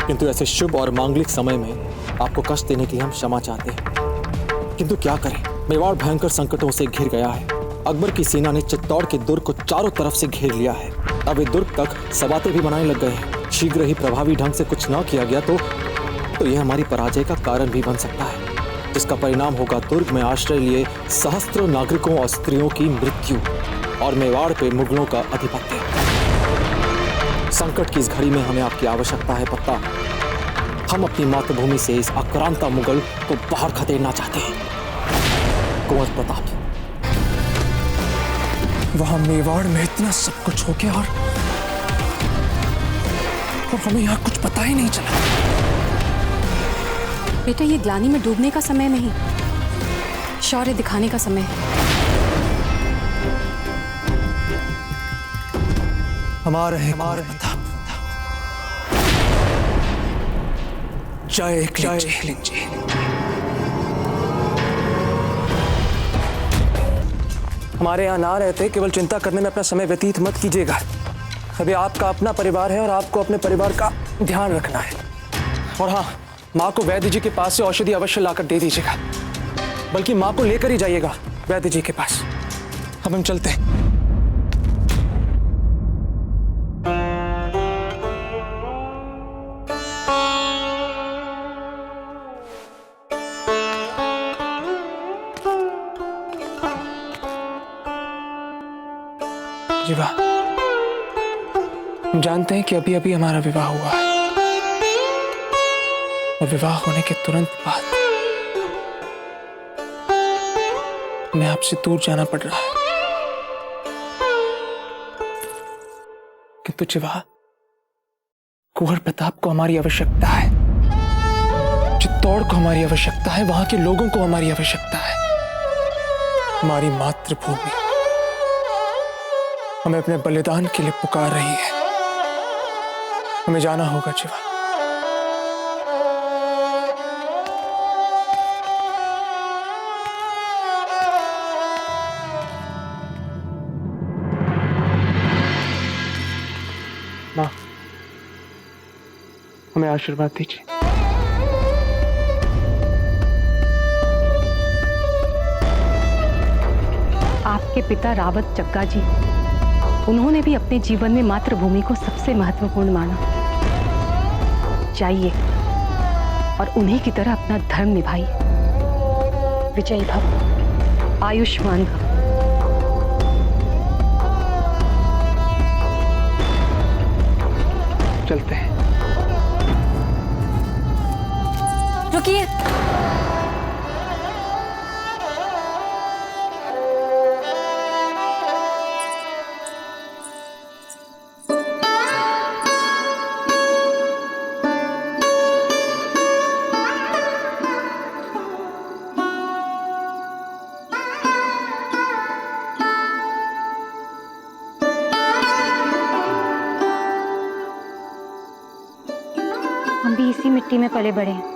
किंतु ऐसे शुभ और मांगलिक समय में आपको कष्ट देने के लिए हम क्षमा चाहते हैं। किंतु क्या करें, मेवाड़ भयंकर संकटों से घिर गया है। अकबर की सेना ने चित्तौड़ के दुर्ग को चारों तरफ से घेर लिया है। अब ये दुर्ग तक सबाते भी बनाने लग गए हैं। शीघ्र ही प्रभावी ढंग से कुछ न किया गया तो यह हमारी पराजय का कारण भी बन सकता है, जिसका परिणाम होगा दुर्ग में आश्रय लिए सहस्त्रों नागरिकों और स्त्रियों की मृत्यु और मेवाड़ पे मुगलों का आधिपत्य। संकट की इस घड़ी में हमें आपकी आवश्यकता है पत्ता। हम अपनी मातृभूमि से इस आक्रांता मुगल को बाहर खदेड़ना चाहते हैं। कुंवर प्रताप, वहां मेवाड़ में इतना सब कुछ हो गया और हमें यहाँ कुछ पता ही नहीं चला। बेटा, ये ग्लानि में डूबने का समय नहीं, शौर्य दिखाने का समय है। हमारे प्रताप, जय क्लिंग जी। हमारे यहाँ ना रहते केवल चिंता करने में अपना समय व्यतीत मत कीजिएगा। अभी आपका अपना परिवार है और आपको अपने परिवार का ध्यान रखना है। और हाँ, माँ को वैद्य जी के पास से औषधि अवश्य लाकर दे दीजिएगा, बल्कि माँ को लेकर ही जाइएगा वैद्य जी के पास। अब हम चलते हैं। जी वाह, हम जानते हैं कि अभी अभी हमारा विवाह हुआ है और विवाह होने के तुरंत बाद हमें आपसे दूर जाना पड़ रहा है। किंतु जीवा, कुंवर प्रताप को हमारी आवश्यकता है, चित्तौड़ को हमारी आवश्यकता है, वहां के लोगों को हमारी आवश्यकता है। हमारी मातृभूमि हमें अपने बलिदान के लिए पुकार रही है। हमें जाना होगा जीवा। माँ, हमें आशीर्वाद दीजिए। आपके पिता रावत जग्गा जी, उन्होंने भी अपने जीवन में मातृभूमि को सबसे महत्वपूर्ण माना। जाइए और उन्हीं की तरह अपना धर्म निभाइए। विजयी भव, आयुष्मान भव। चलते हैं। रुकिए। हम भी इसी मिट्टी में पले बड़े हैं।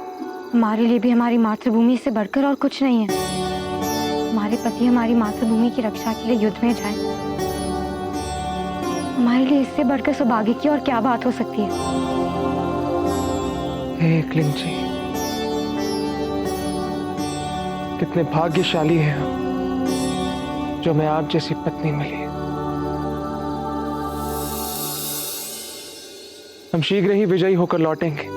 हमारे लिए भी हमारी मातृभूमि से बढ़कर और कुछ नहीं है। हमारे पति हमारी मातृभूमि की रक्षा के लिए युद्ध में जाए, हमारे लिए इससे बढ़कर सौभाग्य की और क्या बात हो सकती है। हे क्लिंग जी, कितने भाग्यशाली हैं हम जो हमें आप जैसी पत्नी मिली। हम शीघ्र ही विजयी होकर लौटेंगे।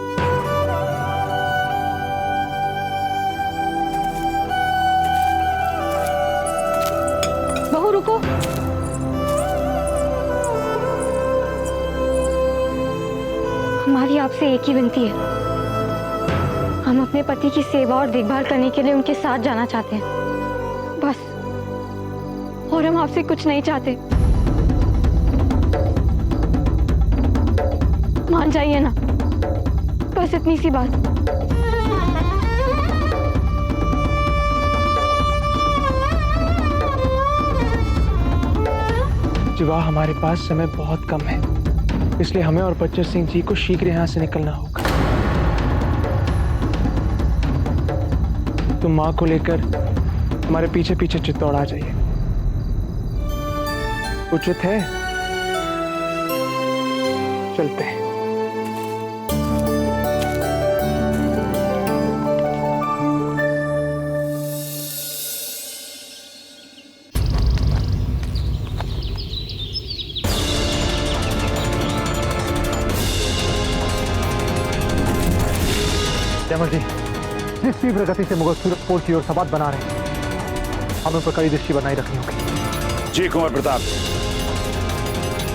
बहू रुको। हमारी आपसे एक ही विनती है, हम अपने पति की सेवा और देखभाल करने के लिए उनके साथ जाना चाहते हैं, बस। और हम आपसे कुछ नहीं चाहते। मान जाइए ना, बस इतनी सी बात। जीवा, हमारे पास समय बहुत कम है, इसलिए हमें और बच्चर सिंह जी को शीघ्र यहाँ से निकलना होगा। तुम माँ को लेकर हमारे पीछे पीछे चित्तौड़ आ जाइए। उचित है? चलते हैं। जयमल जी, जिस तीव्र गति से मुगल सूरजपोल की ओर सवाद बना रहे हैं, हमें उन पर कड़ी दृष्टि बनाए रखनी होगी। जी कुंवर प्रताप,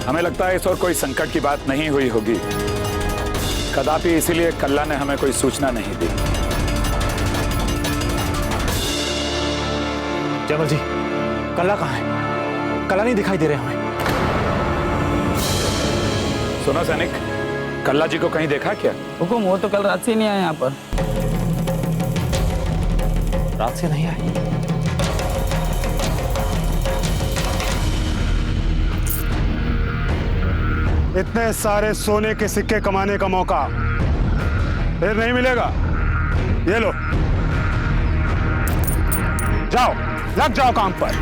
हमें लगता है इस और कोई संकट की बात नहीं हुई होगी, कदापि इसीलिए कल्ला ने हमें कोई सूचना नहीं दी। जयमल जी, कल्ला कहाँ है? कल्ला नहीं दिखाई दे रहे हमें। सुनो सैनिक, कल्ला जी को कहीं देखा क्या? हुकुम, वो तो कल रात से नहीं आया यहाँ पर। रात से नहीं आए? इतने सारे सोने के सिक्के कमाने का मौका फिर नहीं मिलेगा। ये लो, जाओ, लग जाओ काम पर।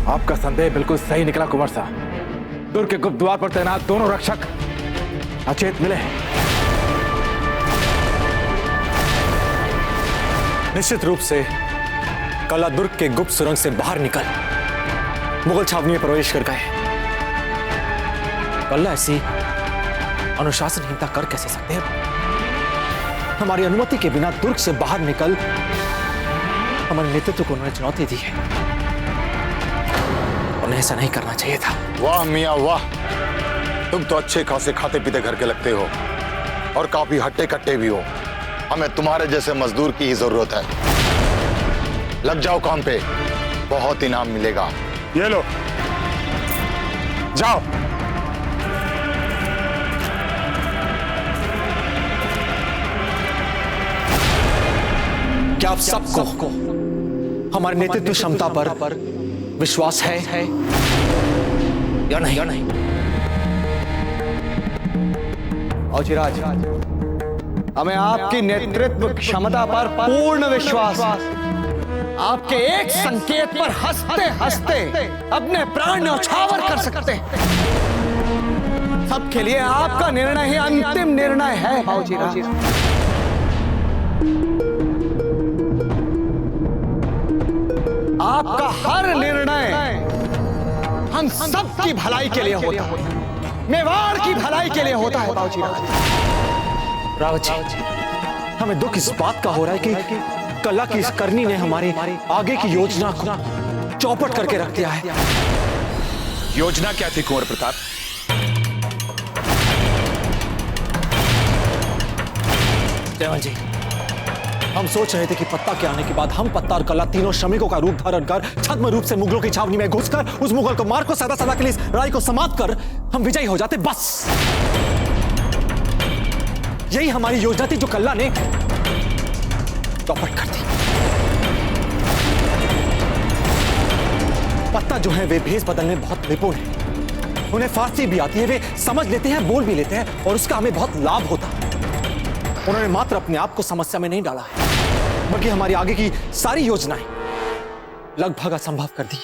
आपका संदेह बिल्कुल सही निकला कुंवर साहब। दुर्ग के गुप्त द्वार पर तैनात दोनों रक्षक अचेत मिले हैं। निश्चित रूप से कल्ला दुर्ग के गुप्त सुरंग से बाहर निकल मुगल छावनी में प्रवेश कर गए। कल्ला ऐसी अनुशासनहीनता कर कैसे सकते हैं? हमारी अनुमति के बिना दुर्ग से बाहर निकल हमारे नेतृत्व को उन्होंने चुनौती दी है। उन्हें ऐसा नहीं करना चाहिए था। वाह मियां वाह, तुम तो अच्छे खासे खाते पीते घर के लगते हो और काफी हट्टे कट्टे भी हो। हमें तुम्हारे जैसे मजदूर की ही जरूरत है। लग जाओ काम पे, बहुत इनाम मिलेगा। ये लो, जाओ। क्या आप सबको हमारे नेतृत्व क्षमता पर विश्वास है या नहीं? औचिराज, हमें आपकी नेतृत्व क्षमता पर पूर्ण विश्वास। आपके एक संकेत पर हंसते हंसते अपने प्राण न्यौछावर कर सकते हैं। सबके लिए आपका निर्णय ही अंतिम निर्णय है। औचिराज, आपका हर निर्णय हम सबकी भलाई के लिए होता है, मेवाड़ की भलाई के लिए होता है। रावत जी, हमें दुख इस बात का हो रहा है कि कल्ला की इस करनी ने हमारे आगे की योजना को चौपट करके रख दिया है। योजना क्या थी कुंवर प्रताप? जयमल जी, हम सोच रहे थे कि पत्ता के आने के बाद हम पत्ता और कल्ला तीनों श्रमिकों का रूप धारण कर छद्म रूप से मुगलों की छावनी में घुसकर उस मुगल को मार को सदा सदा के लिए इस लड़ाई को समाप्त कर हम विजयी हो जाते। बस यही हमारी योजना थी जो कल्ला ने चौपट कर दी। पत्ता जो है वे भेष बदलने में बहुत निपुण है। उन्हें फारसी भी आती है, वे समझ लेते हैं, बोल भी लेते हैं और उसका हमें बहुत लाभ होता है। उन्होंने मात्र अपने आप को समस्या में नहीं डाला है, बल्कि हमारी आगे की सारी योजनाएं लगभग असंभव कर दी।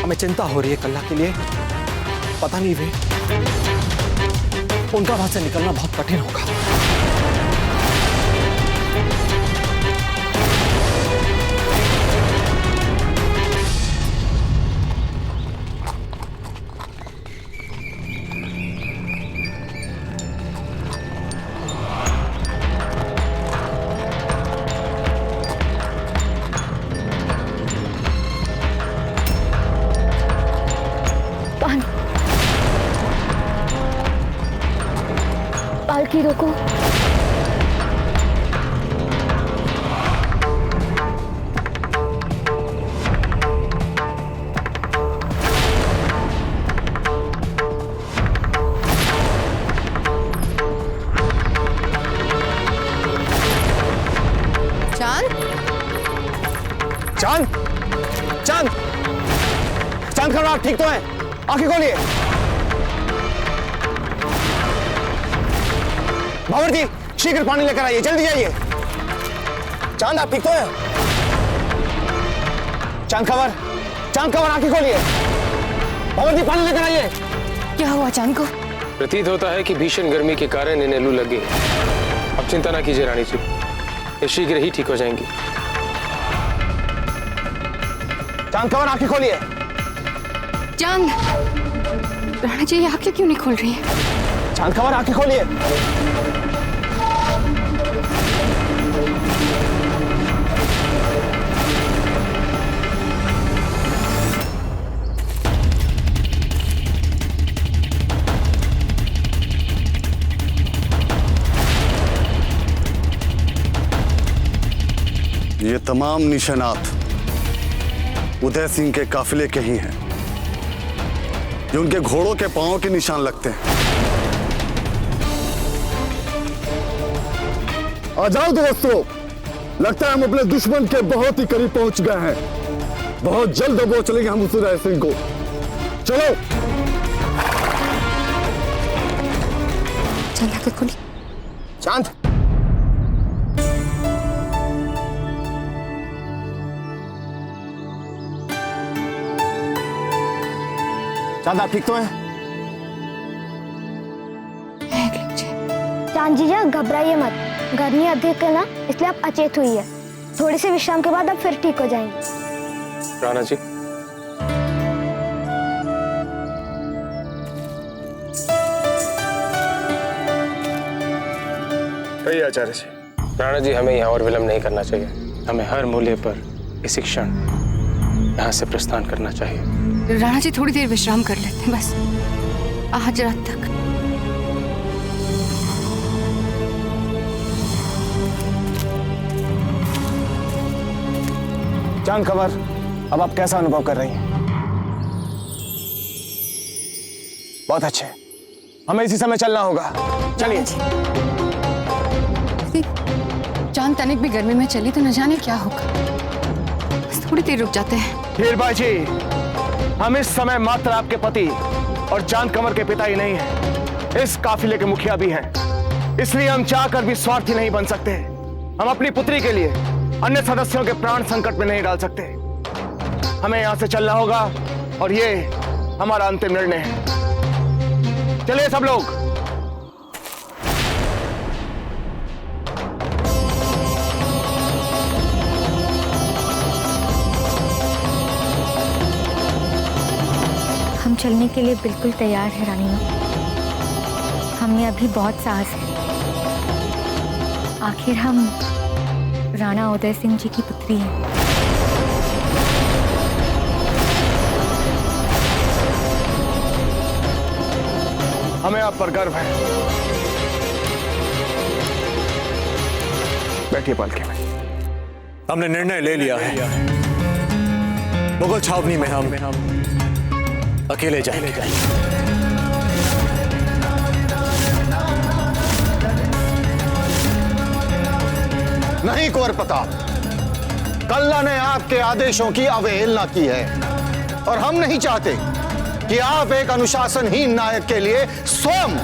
हमें चिंता हो रही है कल्ला के लिए। पता नहीं वे उनका वहां से निकलना बहुत कठिन होगा। पालकी रोको। चांद, चांद, चांद, चांद खबर, आप ठीक तो हैं? आंखें खोलिए। भावर जी, शीघ्र पानी लेकर आइए, जल्दी जाइए। चांद, आप ठीक तो हैं? चांद खबर, चांद खबर, आंखें खोलिए। भावर जी, पानी लेकर आइए। क्या हुआ चांद को? प्रतीत होता है कि भीषण गर्मी के कारण इन्हें लू लग गई। अब चिंता ना कीजिए रानी जी, ये शीघ्र ही ठीक हो जाएंगी। चांद खबर, आंखें खोलिए। चांद, राणा जी आंखें क्यों नहीं खोल रही हैं? चांद खबर, आंखें खोलिए। ये तमाम निशानात उदय सिंह के काफिले के ही हैं। ये उनके घोड़ों के पांवों के निशान लगते हैं। आ जाओ दोस्तों, लगता है हम अपने दुश्मन के बहुत ही करीब पहुंच गए हैं। बहुत जल्द दबोच लेंगे हम उस उदय सिंह को। चलो चल आके खोली। शांत। चांद, आप ठीक तो हैं? चांद जीजा घबराइए मत, गर्मी अधिक है ना, इसलिए आप अचेत हुई है। थोड़ी सी विश्राम के बाद आप फिर ठीक हो जाएंगे। राणा जी, कहिए आचार्य जी। राणा जी, हमें यहाँ और विलंब नहीं करना चाहिए। हमें हर मूल्य पर इसी क्षण यहाँ से प्रस्थान करना चाहिए। राणा जी थोड़ी देर विश्राम कर लेते हैं बस, आज रात तक। चांद खबर, अब आप कैसा अनुभव कर रही हैं? बहुत अच्छे, हमें इसी समय चलना होगा। चलिए। चांद तनिक भी गर्मी में चली तो न जाने क्या होगा। बस थोड़ी देर रुक जाते हैं। हीरबाई जी, हम इस समय मात्र आपके पति और चांद कंवर के पिता ही नहीं हैं, इस काफिले के मुखिया भी हैं। इसलिए हम चाहकर भी स्वार्थी नहीं बन सकते। हम अपनी पुत्री के लिए अन्य सदस्यों के प्राण संकट में नहीं डाल सकते। हमें यहां से चलना होगा और ये हमारा अंतिम निर्णय है। चलिए सब लोग। हम चलने के लिए बिल्कुल तैयार है रानी माँ। हमें अभी बहुत साहस है। आखिर हम राणा उदय सिंह जी की पुत्री हैं। हमें आप पर गर्व है। बैठिए पालकी में। हमने निर्णय ले लिया है। मुगल छावनी में हम अकेले जाएंगे। नहीं कुंवर प्रताप, कल्ला ने आपके आदेशों की अवहेलना की है और हम नहीं चाहते कि आप एक अनुशासनहीन नायक के लिए स्वयं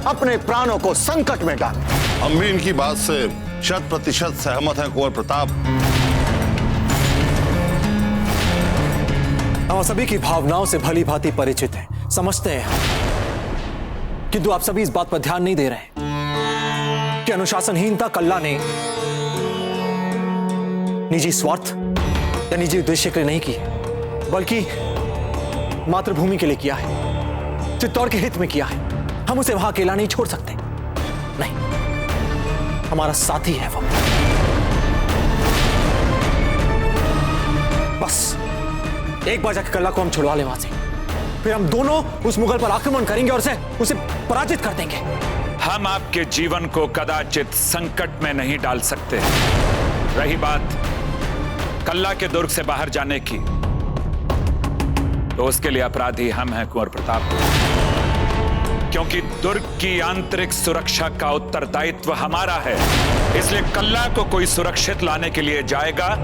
अपने प्राणों को संकट में डालें। हम भी इनकी बात से 100% सहमत हैं कुंवर प्रताप। हम सभी की भावनाओं से भली भांति परिचित हैं, समझते हैं, किंतु आप सभी इस बात पर ध्यान नहीं दे रहे हैं कि अनुशासनहीनता कल्ला ने निजी स्वार्थ या निजी उद्देश्य के लिए नहीं की, बल्कि मातृभूमि के लिए किया है, चित्तौड़ के हित में किया है। हम उसे वहां अकेला नहीं छोड़ सकते। नहीं, हमारा साथी है वो। बस एक बार जाकर कल्ला को हम छुड़वा ले वहां से, फिर हम दोनों उस मुगल पर आक्रमण करेंगे और उसे पराजित कर देंगे। हम आपके जीवन को कदाचित संकट में नहीं डाल सकते। रही बात कल्ला के दुर्ग से बाहर जाने की, तो उसके लिए अपराधी हम हैं कुंवर प्रताप, क्योंकि दुर्ग की आंतरिक सुरक्षा का उत्तरदायित्व हमारा है। इसलिए कल्ला को कोई सुरक्षित लाने के लिए जाएगा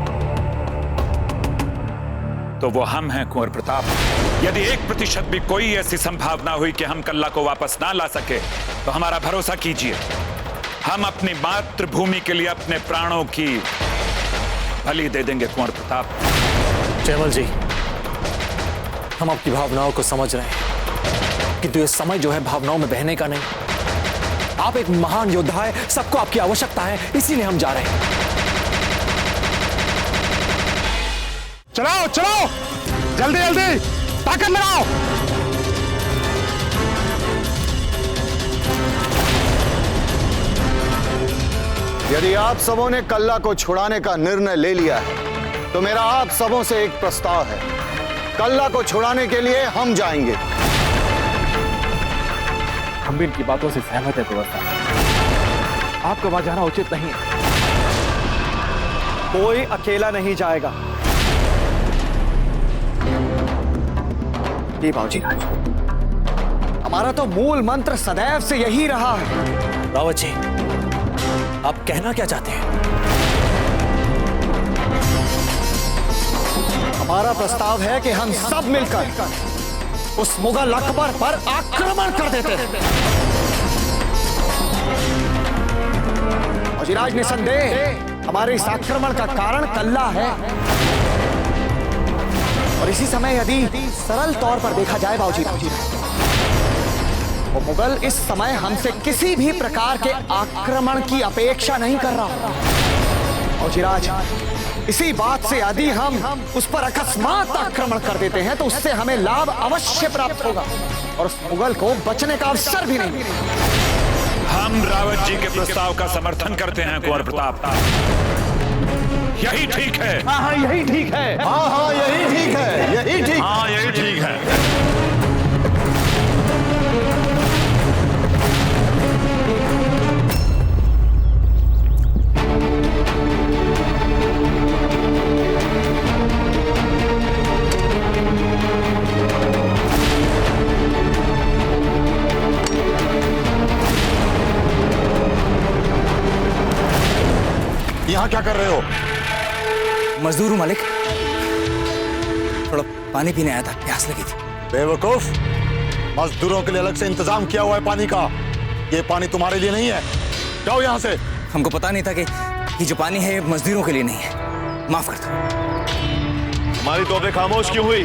तो वो हम हैं कुंवर प्रताप। यदि 1% भी कोई ऐसी संभावना हुई कि हम कल्ला को वापस ना ला सके, तो हमारा भरोसा कीजिए, हम अपनी मातृभूमि के लिए अपने प्राणों की बलि दे देंगे कुंवर प्रताप। जयमल जी, हम आपकी भावनाओं को समझ रहे हैं, किंतु ये समय जो है भावनाओं में बहने का नहीं। आप एक महान योद्धा है, सबको आपकी आवश्यकता है, इसीलिए हम जा रहे हैं। चलाओ चलाओ, जल्दी जल्दी ताकत लगाओ। यदि आप सबों ने कल्ला को छुड़ाने का निर्णय ले लिया है, तो मेरा आप सबों से एक प्रस्ताव है। कल्ला को छुड़ाने के लिए हम जाएंगे। हम भी इनकी बातों से सहमत है कुंवर साहब। आपका वहां जाना उचित नहीं है। कोई अकेला नहीं जाएगा। जी बाबूजी, हमारा तो मूल मंत्र सदैव से यही रहा है। रावत जी, आप कहना क्या चाहते हैं? हमारा प्रस्ताव है कि हम सब मिलकर उस मुगल अकबर पर आक्रमण कर देते हैं। वजीराज निसंदेह हमारे इस आक्रमण का कारण कल्ला है, और इसी समय यदि सरल तौर पर देखा जाए बाबूजी, वो मुगल इस समय हमसे किसी भी प्रकार के आक्रमण की अपेक्षा नहीं कर रहा। वजीराज, इसी बात से यदि हम उस पर अकस्मात आक्रमण कर देते हैं तो उससे हमें लाभ अवश्य प्राप्त होगा, और उस मुगल को बचने का अवसर भी नहीं मिलेगा। हम रावत जी के प्रस्ताव का समर्थन करते हैं कुंवर प्रताप। यही ठीक है। हाँ, यही ठीक है। हाँ, यही ठीक है, यही ठीक। हाँ, यही ठीक है। यहाँ क्या कर रहे हो? मजदूर हूँ मालिक, थोड़ा पानी पीने आया था, प्यास लगी थी। बेवकूफ, मजदूरों के लिए अलग से इंतजाम किया हुआ है पानी का। ये पानी तुम्हारे लिए नहीं है, जाओ यहाँ से। हमको पता नहीं था कि ये जो पानी है मजदूरों के लिए नहीं है, माफ कर दो। हमारी तोपें खामोश क्यों हुई?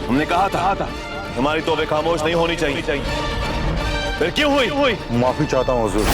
हमने कहा था हमारी तोबे खामोश नहीं होनी चाहिए। फिर क्यों हुई? माफी चाहता हूँ हुजूर।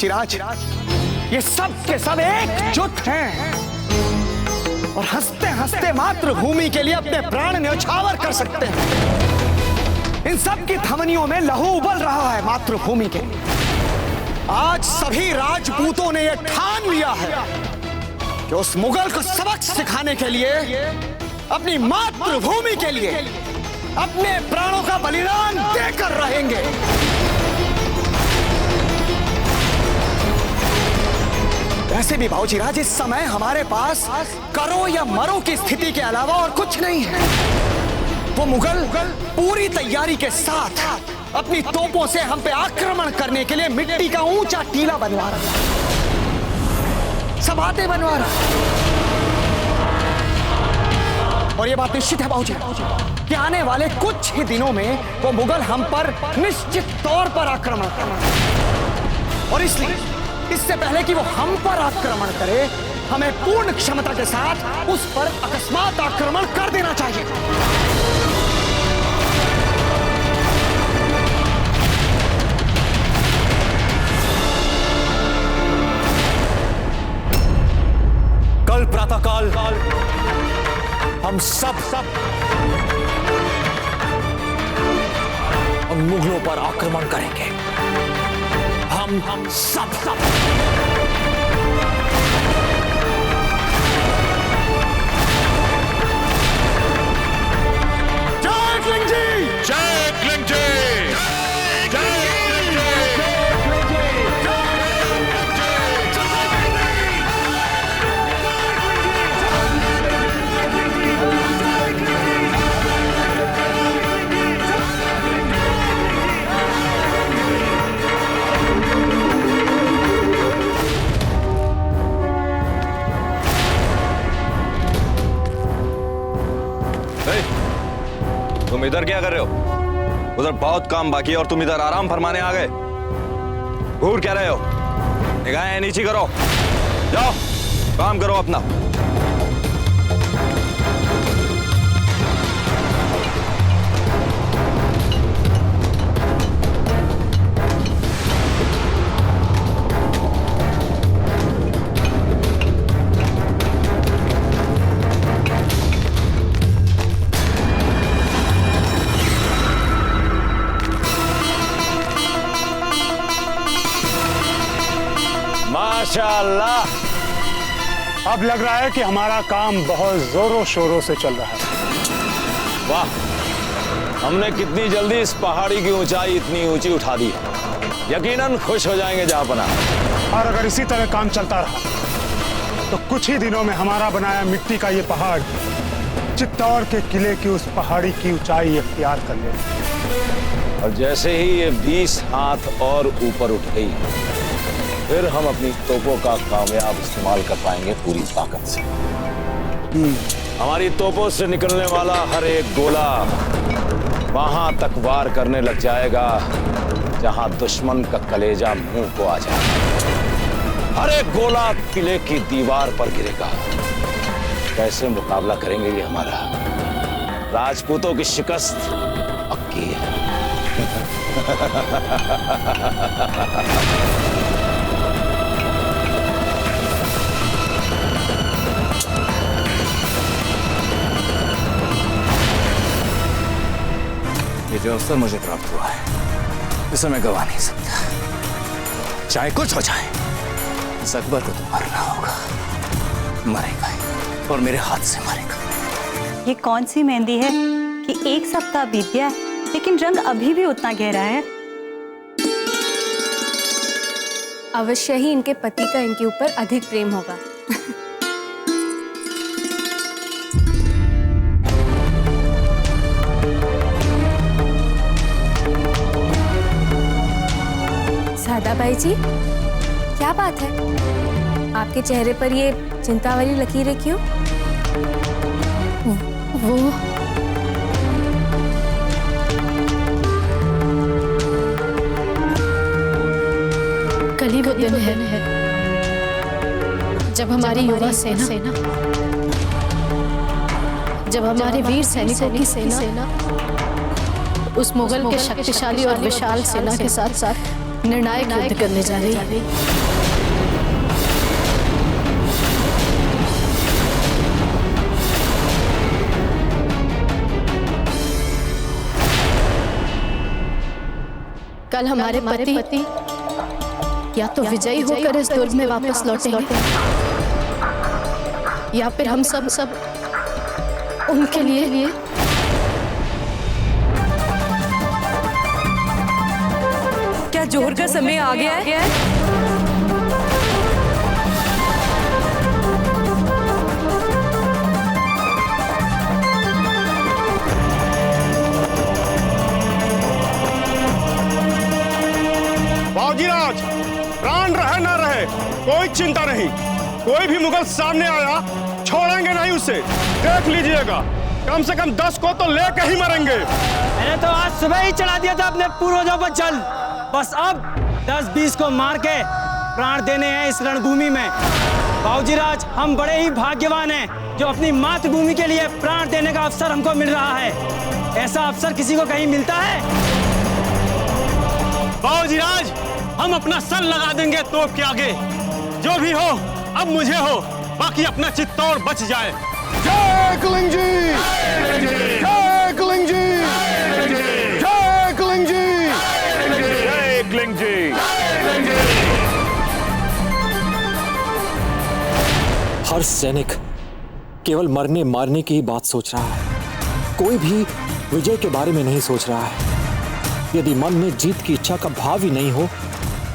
चिराज, ये सब के सब एकजुट हैं और हंसते हंसते मातृभूमि के लिए अपने प्राण न्यौछावर कर सकते हैं। इन सब की धमनियों में लहू उबल रहा है मातृभूमि के लिए। आज सभी राजपूतों ने यह ठान लिया है कि उस मुगल को सबक सिखाने के लिए, अपनी मातृभूमि के लिए अपने प्राणों का बलिदान देकर रहेंगे। वैसे भी बाबूजी राज, इस समय हमारे पास करो या मरो की स्थिति के अलावा और कुछ नहीं है। वो मुगल पूरी तैयारी के साथ अपनी तोपों से हम पे आक्रमण करने के लिए मिट्टी का ऊंचा टीला बनवा रहा है, सबाते बनवा रहा है। और ये बात निश्चित है बाबूजी कि आने वाले कुछ ही दिनों में वो मुगल हम पर निश्चित तौर पर आक्रमण करेंगे। और इसलिए इससे पहले कि वो हम पर आक्रमण करे, हमें पूर्ण क्षमता के साथ उस पर अकस्मात आक्रमण कर देना चाहिए। कल प्रातःकाल हम सब हम मुगलों पर आक्रमण करेंगे। हम सब जय क्लिंग जी! जय क्लिंग जी! तुम इधर क्या कर रहे हो? उधर बहुत काम बाकी है और तुम इधर आराम फरमाने आ गए। घूर क्या रहे हो? निगाहें नीची करो, जाओ काम करो अपना। माशाअल्लाह, अब लग रहा है कि हमारा काम बहुत जोरों शोरों से चल रहा है। वाह, हमने कितनी जल्दी इस पहाड़ी की ऊंचाई इतनी ऊंची उठा दी। यकीनन खुश हो जाएंगे जहांपना। और अगर इसी तरह काम चलता रहा तो कुछ ही दिनों में हमारा बनाया मिट्टी का ये पहाड़ चित्तौड़ के किले की उस पहाड़ी की ऊंचाई इख्तियार कर लेगा। और जैसे ही ये 20 हाथ और ऊपर उठ गई, फिर हम अपनी तोपों का कामयाब इस्तेमाल कर पाएंगे पूरी ताकत से। हमारी तोपों से निकलने वाला हर एक गोला वहां तक वार करने लग जाएगा जहां दुश्मन का कलेजा मुंह को आ जाए। हर एक गोला किले की दीवार पर गिरेगा। कैसे मुकाबला करेंगे ये हमारा? राजपूतों की शिकस्त पक्की है। ये जो अवसर मुझे प्राप्त हुआ है, इसे मैं गवा नहीं सकता। चाहे कुछ हो जाए, इस अकबर को तो मरना होगा। मरेगा ही, और मेरे हाथ से मरेगा। ये कौन सी मेहंदी है कि एक सप्ताह बीत गया लेकिन रंग अभी भी उतना गहरा है? अवश्य ही इनके पति का इनके ऊपर अधिक प्रेम होगा। दादाभाई जी, क्या बात है? आपके चेहरे पर ये चिंता वाली लकीरें क्यों? वो कल ही वो दिन है जब हमारी युवा सेना जब हमारे वीर सैनिकों की सेना उस मुगल के शक्तिशाली और विशाल सेना के साथ साथ निर्णायक युद्ध करने जा रही है। कल हमारे पति या तो विजयी होकर इस दुर्ग में वापस लौटेंगे या फिर हम सब उनके लिए क्या जोर का समय आ गया है? बाजीराज, प्राण रहे ना रहे कोई चिंता नहीं। कोई भी मुगल सामने आया छोड़ेंगे नहीं उसे। देख लीजिएगा, कम से कम 10 को तो लेकर ही मरेंगे। मैंने तो आज सुबह ही चढ़ा दिया था अपने पूर्वजों पर जल। बस अब 10-20 को मार के प्राण देने हैं इस रणभूमि में। बाबूजीराज, हम बड़े ही भाग्यवान हैं जो अपनी मातृभूमि के लिए प्राण देने का अवसर हमको मिल रहा है। ऐसा अवसर किसी को कहीं मिलता है? बाबूजीराज, हम अपना सर लगा देंगे तोप के आगे। जो भी हो, अब मुझे हो, बाकी अपना चित्तौड़ बच जाए। जय कुलिंग जी! जय कुलिंग जी! जय कुलिंग जी! हर सैनिक केवल मरने मारने की ही बात सोच रहा है, कोई भी विजय के बारे में नहीं सोच रहा है। यदि मन में जीत की इच्छा का भाव ही नहीं हो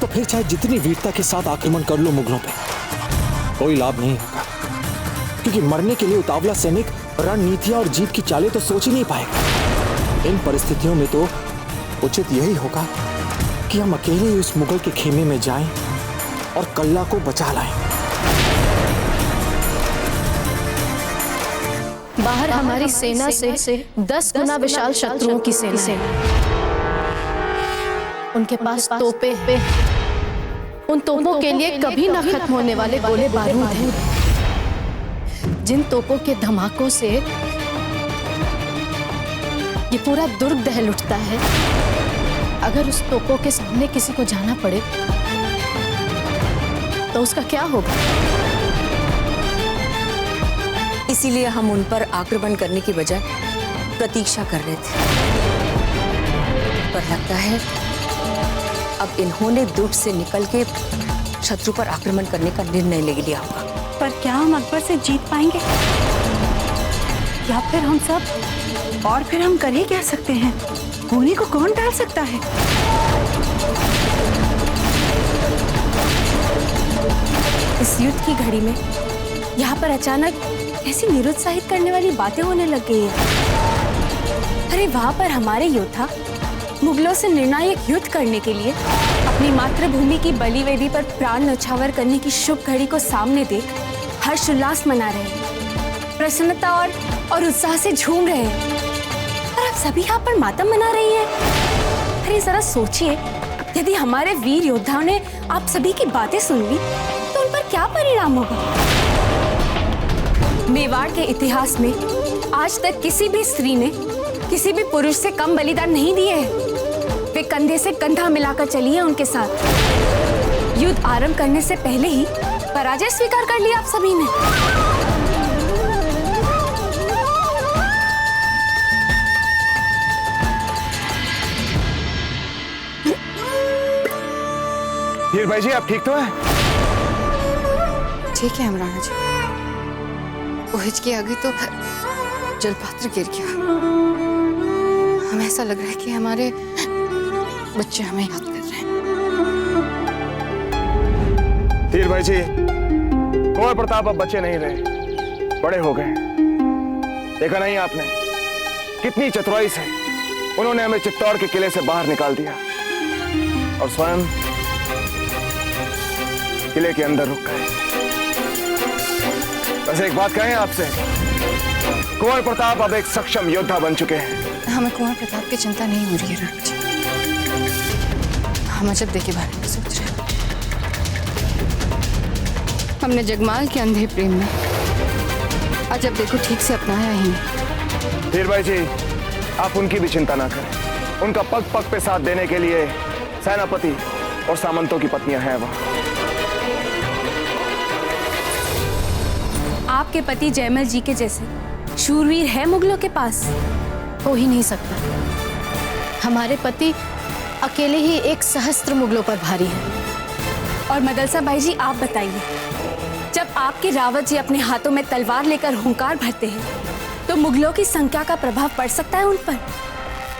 तो फिर चाहे जितनी वीरता के साथ आक्रमण कर लो मुगलों पे, कोई लाभ नहीं होगा। क्योंकि मरने के लिए उतावला सैनिक रणनीतियां और जीत की चालें तो सोच ही नहीं पाएगा। इन परिस्थितियों में तो उचित यही होगा कि हम अकेले ही उस मुगल के खेमे में जाएं और कल्ला को बचा लाएं। बाहर हमारी सेना से 10 गुना विशाल शत्रुओं की सेना है। उनके पास तोपे हैं। उन तोपों के लिए कभी न खत्म होने वाले गोले बारूद हैं। जिन तोपों के धमाकों से ये पूरा दुर्ग दहल उठता है, अगर उस तोपों के सामने किसी को जाना पड़े तो उसका क्या होगा? इसीलिए हम उन पर आक्रमण करने की बजाय प्रतीक्षा कर रहे थे। पर लगता है अब इन्होंने दुर्ग से निकल के शत्रु पर आक्रमण करने का निर्णय ले लिया होगा। पर क्या हम अकबर से जीत पाएंगे? या फिर हम सब, और फिर हम कर ही क्या सकते हैं? होने को कौन टाल सकता है? इस युद्ध की घड़ी में यहाँ पर अचानक ऐसी निरुत्साहित करने वाली बातें होने लग गई है। अरे वहां पर हमारे योद्धा मुगलों से निर्णायक युद्ध करने के लिए अपनी मातृभूमि की बलिवेदी पर प्राण न्यौछावर करने की शुभ घड़ी को सामने देख हर्षोल्लास मना रहे हैं, प्रसन्नता और उत्साह से झूम रहे हैं। और आप सभी यहाँ पर मातम मना रही हैं। अरे जरा सोचिए, यदि हमारे वीर योद्धाओं ने आप सभी की बातें सुन ली तो उन पर क्या परिणाम होगा? मेवाड़ के इतिहास में आज तक किसी भी स्त्री ने किसी भी पुरुष से कम बलिदान नहीं दिए हैं। वे कंधे से कंधा मिलाकर चली है उनके साथ। युद्ध आरंभ करने से पहले ही पराजय स्वीकार कर लिया आप सभी ने। हीर भाई जी, आप ठीक तो हैं? ठीक है राणा जी। ओहिज की आगे तो जलपात्र गिर गया। हमें ऐसा लग रहा है कि हमारे बच्चे हमें याद कर रहे हैं। हीर भाई जी, कुंवर प्रताप अब बच्चे नहीं रहे, बड़े हो गए। देखा नहीं आपने कितनी चतुराई से उन्होंने हमें चित्तौड़ के किले से बाहर निकाल दिया और स्वयं किले के अंदर रुक गए। बस एक बात कहें आपसे, कुंवर प्रताप अब एक सक्षम योद्धा बन चुके हैं। हमें कुंवर प्रताप की चिंता नहीं हो रही है राणा जी। हम अजब के बारे में सोच रहे हैं। हमने जगमाल के अंधे प्रेम में अजब देखो ठीक से अपनाया ही नहीं। हीर भाई जी, आप उनकी भी चिंता ना करें। उनका पग पग पे साथ देने के लिए सेनापति और सामंतों की पत्नियां हैं वहां। आपके पति जयमल जी के जैसे शूरवीर है मुगलों के पास? हो ही नहीं सकता। हमारे पति अकेले ही 1 सहस्त्र मुगलों पर भारी हैं। और मदलसा भाई जी, आप बताइए, जब आपके रावत जी अपने हाथों में तलवार लेकर हुंकार भरते हैं तो मुगलों की संख्या का प्रभाव पड़ सकता है उन पर?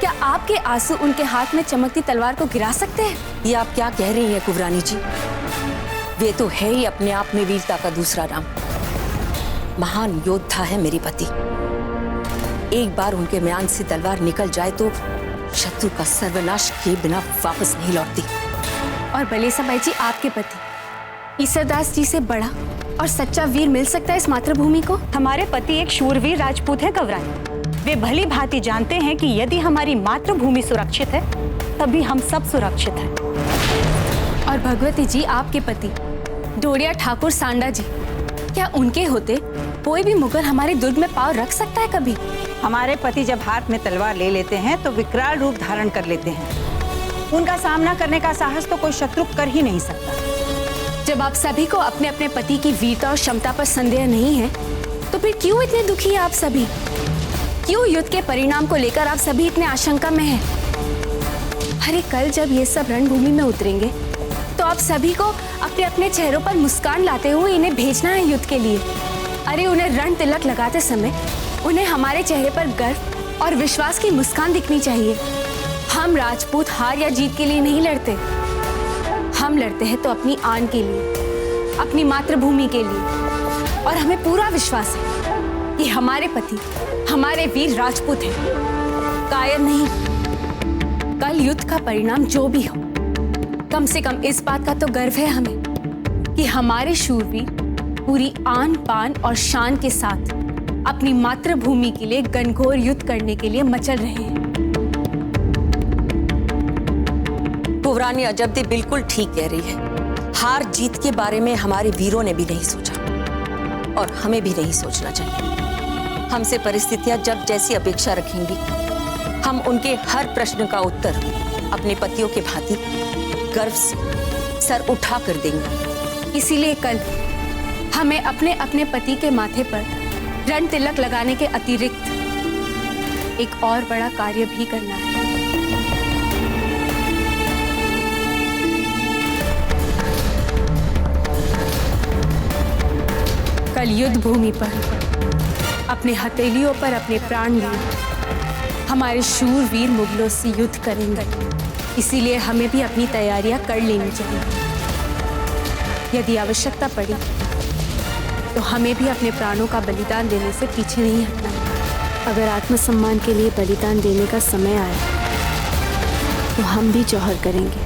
क्या आपके आंसू उनके हाथ में चमकती तलवार को गिरा सकते हैं? ये आप क्या कह रही हैं कुंवरानी जी? वे तो है ही अपने आप में वीरता का दूसरा नाम। महान योद्धा है मेरे पति। एक बार उनके म्यान से तलवार निकल जाए तो शत्रु का सर्वनाश किए बिना वापस नहीं लौटती। और बलेसा भाई जी, आपके पति ईसरदास जी से बड़ा और सच्चा वीर मिल सकता है इस मातृभूमि को? हमारे पति एक शूरवीर राजपूत हैं कवरानी। वे भली भांति जानते हैं कि यदि हमारी मातृभूमि सुरक्षित है तभी हम सब सुरक्षित हैं। और भगवती जी, आपके पति डोरिया ठाकुर सांडा जी, क्या उनके होते कोई भी मुगल हमारे दुर्ग में पांव रख सकता है कभी? हमारे पति जब हाथ में तलवार ले लेते हैं तो विकराल रूप धारण कर लेते हैं। उनका सामना करने का साहस तो कोई शत्रु कर ही नहीं सकता। जब आप सभी को अपने अपने पति की वीरता और क्षमता पर संदेह नहीं है तो फिर क्यों इतने दुखी हैं आप सभी? क्यों युद्ध के परिणाम को लेकर आप सभी इतने आशंका में हैं? अरे कल जब ये सब रणभूमि में उतरेंगे तो आप सभी को अपने अपने चेहरों पर मुस्कान लाते हुए इन्हें भेजना है युद्ध के लिए। अरे उन्हें रण तिलक लगाते समय उन्हें हमारे चेहरे पर गर्व और विश्वास की मुस्कान दिखनी चाहिए। हम राजपूत हार या जीत के लिए नहीं लड़ते, हम लड़ते हैं तो अपनी आन के लिए, अपनी मातृभूमि के लिए। और हमें पूरा विश्वास है कि हमारे पति हमारे वीर राजपूत हैं, कायर नहीं। कल युद्ध का परिणाम जो भी हो, कम से कम इस बात का तो गर्व है हमें कि हमारे शूरवीर पूरी आन बान और शान के साथ अपनी मातृभूमि के लिए घनघोर युद्ध करने के लिए मचल रहे हैं। कुंवरानी अजब बिल्कुल ठीक कह रही है। हार जीत के बारे में हमारे वीरों ने भी नहीं सोचा और हमें भी नहीं सोचना चाहिए। हमसे परिस्थितियां जब जैसी अपेक्षा रखेंगी, हम उनके हर प्रश्न का उत्तर अपने पतियों के भांति गर्व से सर उठा कर देंगे। इसीलिए कल हमें अपने अपने पति के माथे पर रण तिलक लगाने के अतिरिक्त एक और बड़ा कार्य भी करना है। कल युद्ध भूमि पर अपने हथेलियों पर अपने प्राण लिए हमारे शूरवीर मुगलों से युद्ध करेंगे। इसीलिए हमें भी अपनी तैयारियां कर लेनी चाहिए। यदि आवश्यकता पड़ी तो हमें भी अपने प्राणों का बलिदान देने से पीछे नहीं हटना है। अगर आत्मसम्मान के लिए बलिदान देने का समय आया तो हम भी जौहर करेंगे।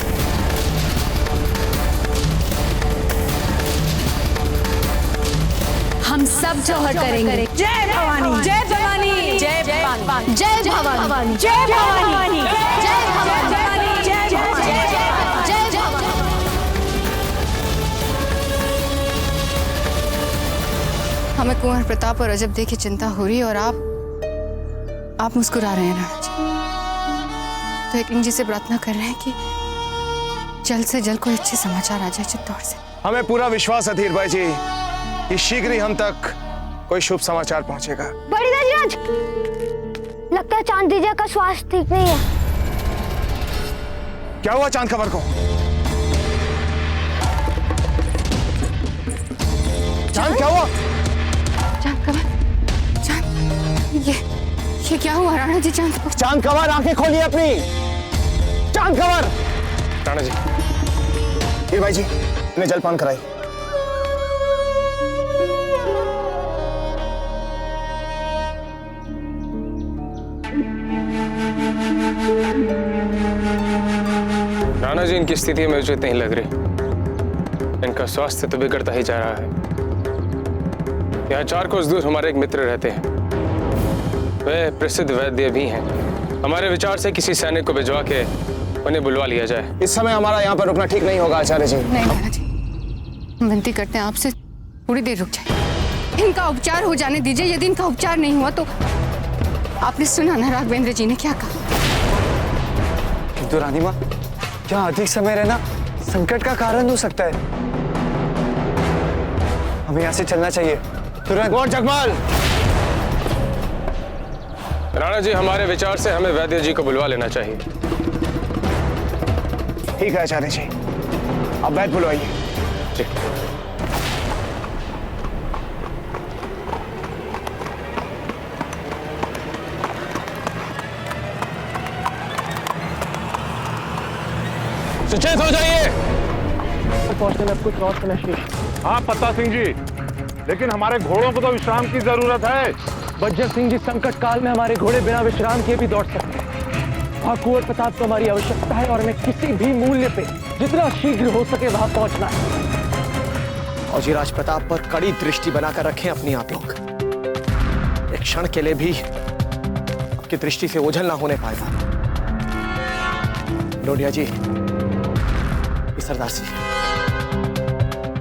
हम सब जौहर करेंगे। जय भवानी, जय भवानी, जय भवानी, जय भवानी, जय भवानी, जय भवानी, जय भवानी। हमें कुंवर प्रताप और अजब देख के चिंता हो रही है और आप मुस्कुरा रहे हैं राणा जी। तो एकलिंग जी से प्रार्थना कर रहे हैं कि जल्द से जल्द कोई अच्छे समाचार आ जाए चित्तौड़ से। हमें पूरा विश्वास है धीर भाई जी कि शीघ्र ही हम तक कोई शुभ समाचार पहुंचेगा। बड़ी दादी, लगता है चांद दीजिया का स्वास्थ्य ठीक नहीं है। क्या हुआ चांद खबर को? चांद क्या हुआ? चांद खबर, चांद ये क्या हुआ राणा जी? चांद खबर, आंखें खोलिए अपनी। चांद खबर। राणा जी, धीर भाई जी इन्हें जलपान कराई। राणा जी, इनकी स्थिति में उचित नहीं लग रही। इनका स्वास्थ्य तो बिगड़ता ही जा रहा है। यहाँ 4 कोस दूर हमारे एक मित्र रहते हैं, वे प्रसिद्ध वैद्य भी हैं। हमारे विचार से किसी सैनिक को भिजवा के उन्हें बुलवा लिया जाए। इस समय हमारा यहाँ पर रुकना ठीक नहीं होगा आचार्य जी। नहीं राणा जी, हम विनती करते हैं आपसे थोड़ी देर रुक जाए, इनका उपचार हो जाने दीजिए। यदि इनका उपचार नहीं हुआ तो आपने सुना ना राघवेंद्र जी ने क्या कहा। किंतु रानी माँ, क्या अधिक समय रहना संकट का कारण हो सकता है? हमें यहाँ से चलना चाहिए तुरंत। गौर जगमाल। राणा जी, हमारे विचार से हमें वैद्य जी को बुलवा लेना चाहिए। ठीक है आचार्य जी, अब वैद्य बुलवाइए। जी। सुचेत हो जाइए। पहुंचने में कुछ और समय शेष। हाँ पत्ता सिंह जी, लेकिन हमारे घोड़ों को तो विश्राम की जरूरत है। बज्जर सिंह जी, संकट काल में हमारे घोड़े बिना विश्राम के भी दौड़ सकते हैं। वहाँ कुंवर प्रताप को हमारी आवश्यकता है और हमें किसी भी मूल्य पे जितना शीघ्र हो सके वहां पहुंचना है। औजीराज प्रताप पर कड़ी दृष्टि बनाकर रखें अपनी आप लोग। एक क्षण के लिए भी आपकी दृष्टि से ओझल ना होने पाएगा। लोडिया जी, सरदार जी,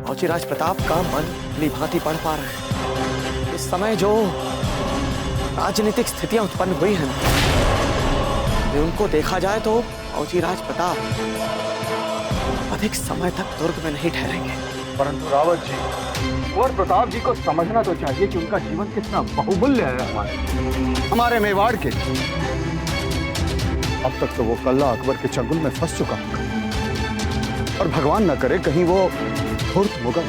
औजीराज प्रताप का मन भली भांति पढ़ पा रहे हैं। इस समय जो राजनीतिक स्थितियां उत्पन्न हुई हैं, उनको देखा जाए तो औजीराज प्रताप अधिक समय तक दुर्ग में नहीं ठहरेंगे। परंतु रावत जी, कुंवर प्रताप जी को समझना तो चाहिए कि उनका जीवन कितना बहुमूल्य है हमारे मेवाड़ के। अब तक तो वो कल्ला अकबर के चंगुल में फंस चुका है। और भगवान न करे कहीं वो धूर्त मुगल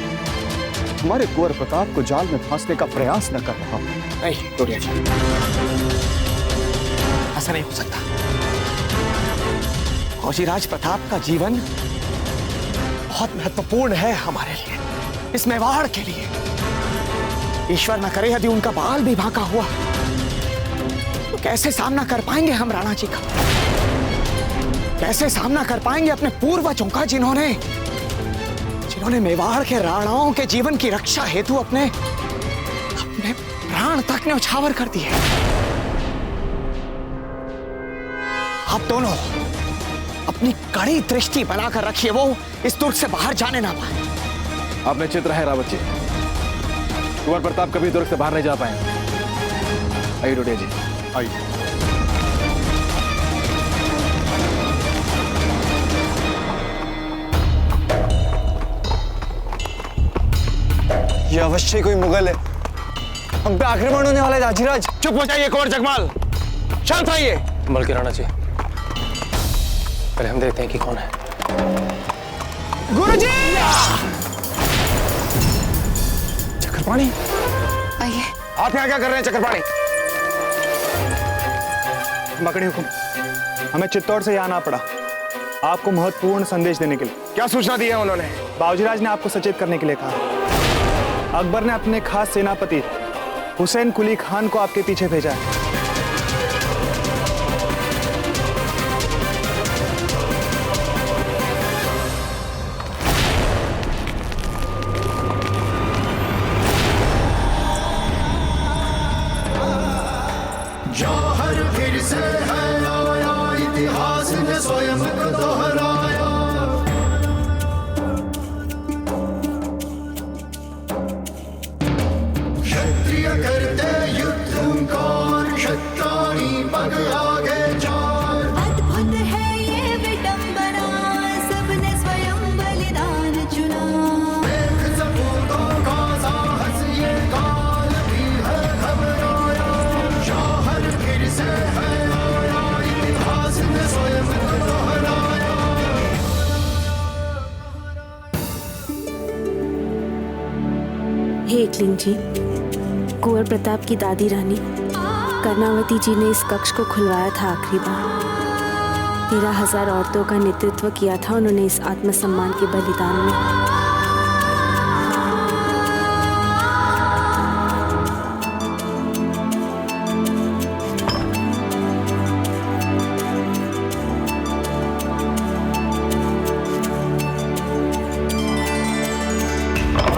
हमारे कुंवर प्रताप को जाल में फांसने का प्रयास न कर रहा हो। नहीं डोरिया जी, ऐसा नहीं हो सकता। फौजीराज प्रताप का जीवन बहुत महत्वपूर्ण है हमारे लिए, इस मेवाड़ के लिए। ईश्वर न करे यदि उनका बाल भी बांका हुआ तो कैसे सामना कर पाएंगे हम राणा जी का? कैसे सामना कर पाएंगे अपने पूर्वजों का जिन्होंने मेवाड़ के राणाओं के जीवन की रक्षा हेतु अपने प्राण तक न्यौछावर कर दिए। आप दोनों अपनी कड़ी दृष्टि बनाकर रखिए, वो इस दुर्ग से बाहर जाने ना पाए। आप निश्चित रहे रावत जी, कुंवर प्रताप कभी दुर्ग से बाहर नहीं जा पाएंगे। आइए डोडिया जी, आइए। ये अवश्य ही कोई मुगल है, हम पे आक्रमण होने वाला है। जाजीराज चुप हो जाइए कुंवर जगमाल, शांत रहिए। बल्कि राणा जी, पहले हम देखते हैं कि कौन है। गुरुजी! चक्रपाणी, आइए। आप यहाँ क्या कर रहे हैं चक्रपाणी? मकड़ी हुकुम, हमें चित्तौड़ से यहाँ आना पड़ा आपको महत्वपूर्ण संदेश देने के लिए। क्या सूचना दी है उन्होंने? बाबूजीराज ने आपको सचेत करने के लिए कहा। अकबर ने अपने खास सेनापति हुसैन कुली खान को आपके पीछे भेजा है। जौहर फिर से है आया, इतिहास ने स्वयं को दोहराया। क्षत्रिय करते युद्ध हुंकार, क्षत्राणी पग आगे चार। अद्भुत है ये विडंबना, सबने स्वयं बलिदान चुना। देख सपूतों का साहस, ये काल भी है घबराया। जौहर फिर से है आया, इतिहास ने स्वयं को दोहराया। हे एकलिंग जी, कुंवर प्रताप की दादी रानी कर्णावती जी ने इस कक्ष को खुलवाया था आखिरी बार। 13,000 औरतों का नेतृत्व किया था उन्होंने इस आत्मसम्मान के बलिदान में।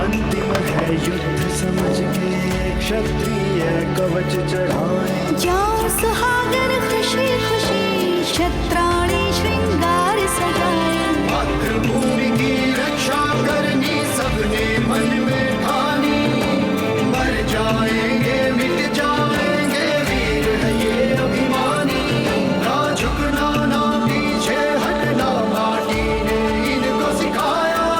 अंतिम है युद्ध समझ के, क्षत्रिय कवच चढ़ाए। जाओ सुहागन खुशी खुशी, क्षत्राणी श्रृंगार सजाए। मातृभूमि की रक्षा करनी सबने मन में ठानी। मर जाएंगे मिट जाएंगे, वीर है ये अभिमानी। ना झुकना ना पीछे हटना, माटी ने इनको सिखाया।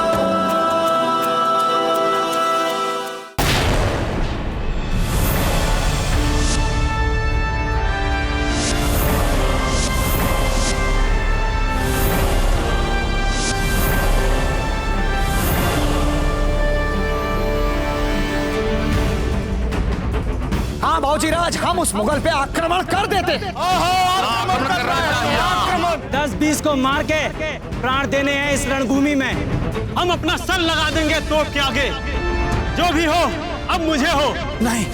हाँ बाबूजीराज, हम उस मुगल पे आक्रमण कर देते। 10-20 को मार के प्राण देने हैं इस रणभूमि में। हम अपना सर लगा देंगे तोप के आगे, जो भी हो अब मुझे हो। नहीं,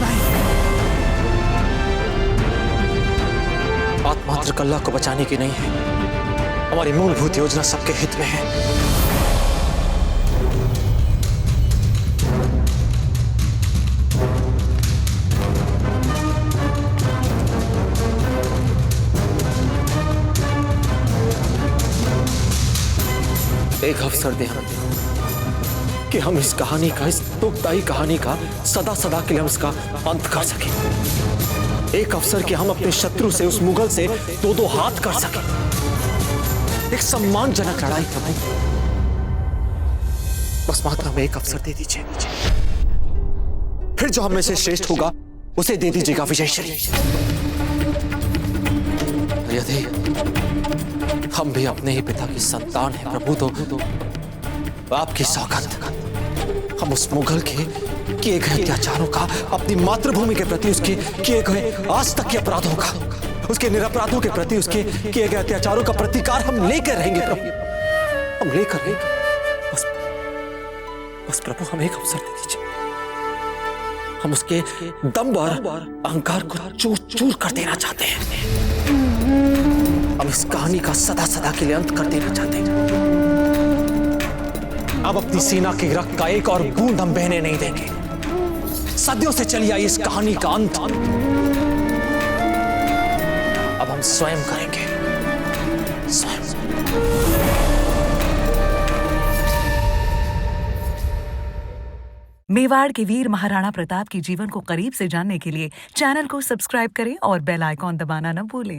बात मात्र कल्ला को बचाने की नहीं है, हमारी मूलभूत योजना सबके हित में है। एक अवसर दे हमें कि हम इस कहानी का, इस दुखदायी कहानी का सदा सदा के लिए हम इसका अंत कर सकें। एक अवसर कि हम अपने शत्रु से, उस मुगल से दो हाथ कर सकें, एक सम्मानजनक लड़ाई करें। बस मात्र हमें एक अवसर दे दीजिए, फिर जो हम में से श्रेष्ठ होगा उसे दे दीजिएगा विजय श्री। यदि हम भी अपने ही पिता की संतान हैं प्रभु, तो आपकी सौगंध, हम उस मुगल के किए गए अत्याचारों का, अपनी मातृभूमि के प्रति उसके किए गए आज तक के अपराधों का, उसके निरपराधों के प्रति उसके किए गए अत्याचारों का प्रतिकार हम लेकर रहेंगे प्रभु, हम लेकर रहेंगे। बस प्रभु हमें एक अवसर दे दीजिए, हम उसके दंभ और अहंकार को चूर चूर कर देना चाहते हैं। हम इस कहानी का सदा सदा के लिए अंत कर देना चाहते हैं। अब अपनी सेना के रक्त का एक और बूंद हम बहने नहीं देंगे। सदियों से चली आई इस कहानी का अंत अब हम स्वयं करेंगे, स्वयं। मेवाड़ के वीर महाराणा प्रताप के जीवन को करीब से जानने के लिए चैनल को सब्सक्राइब करें और बेल आइकॉन दबाना न भूलें।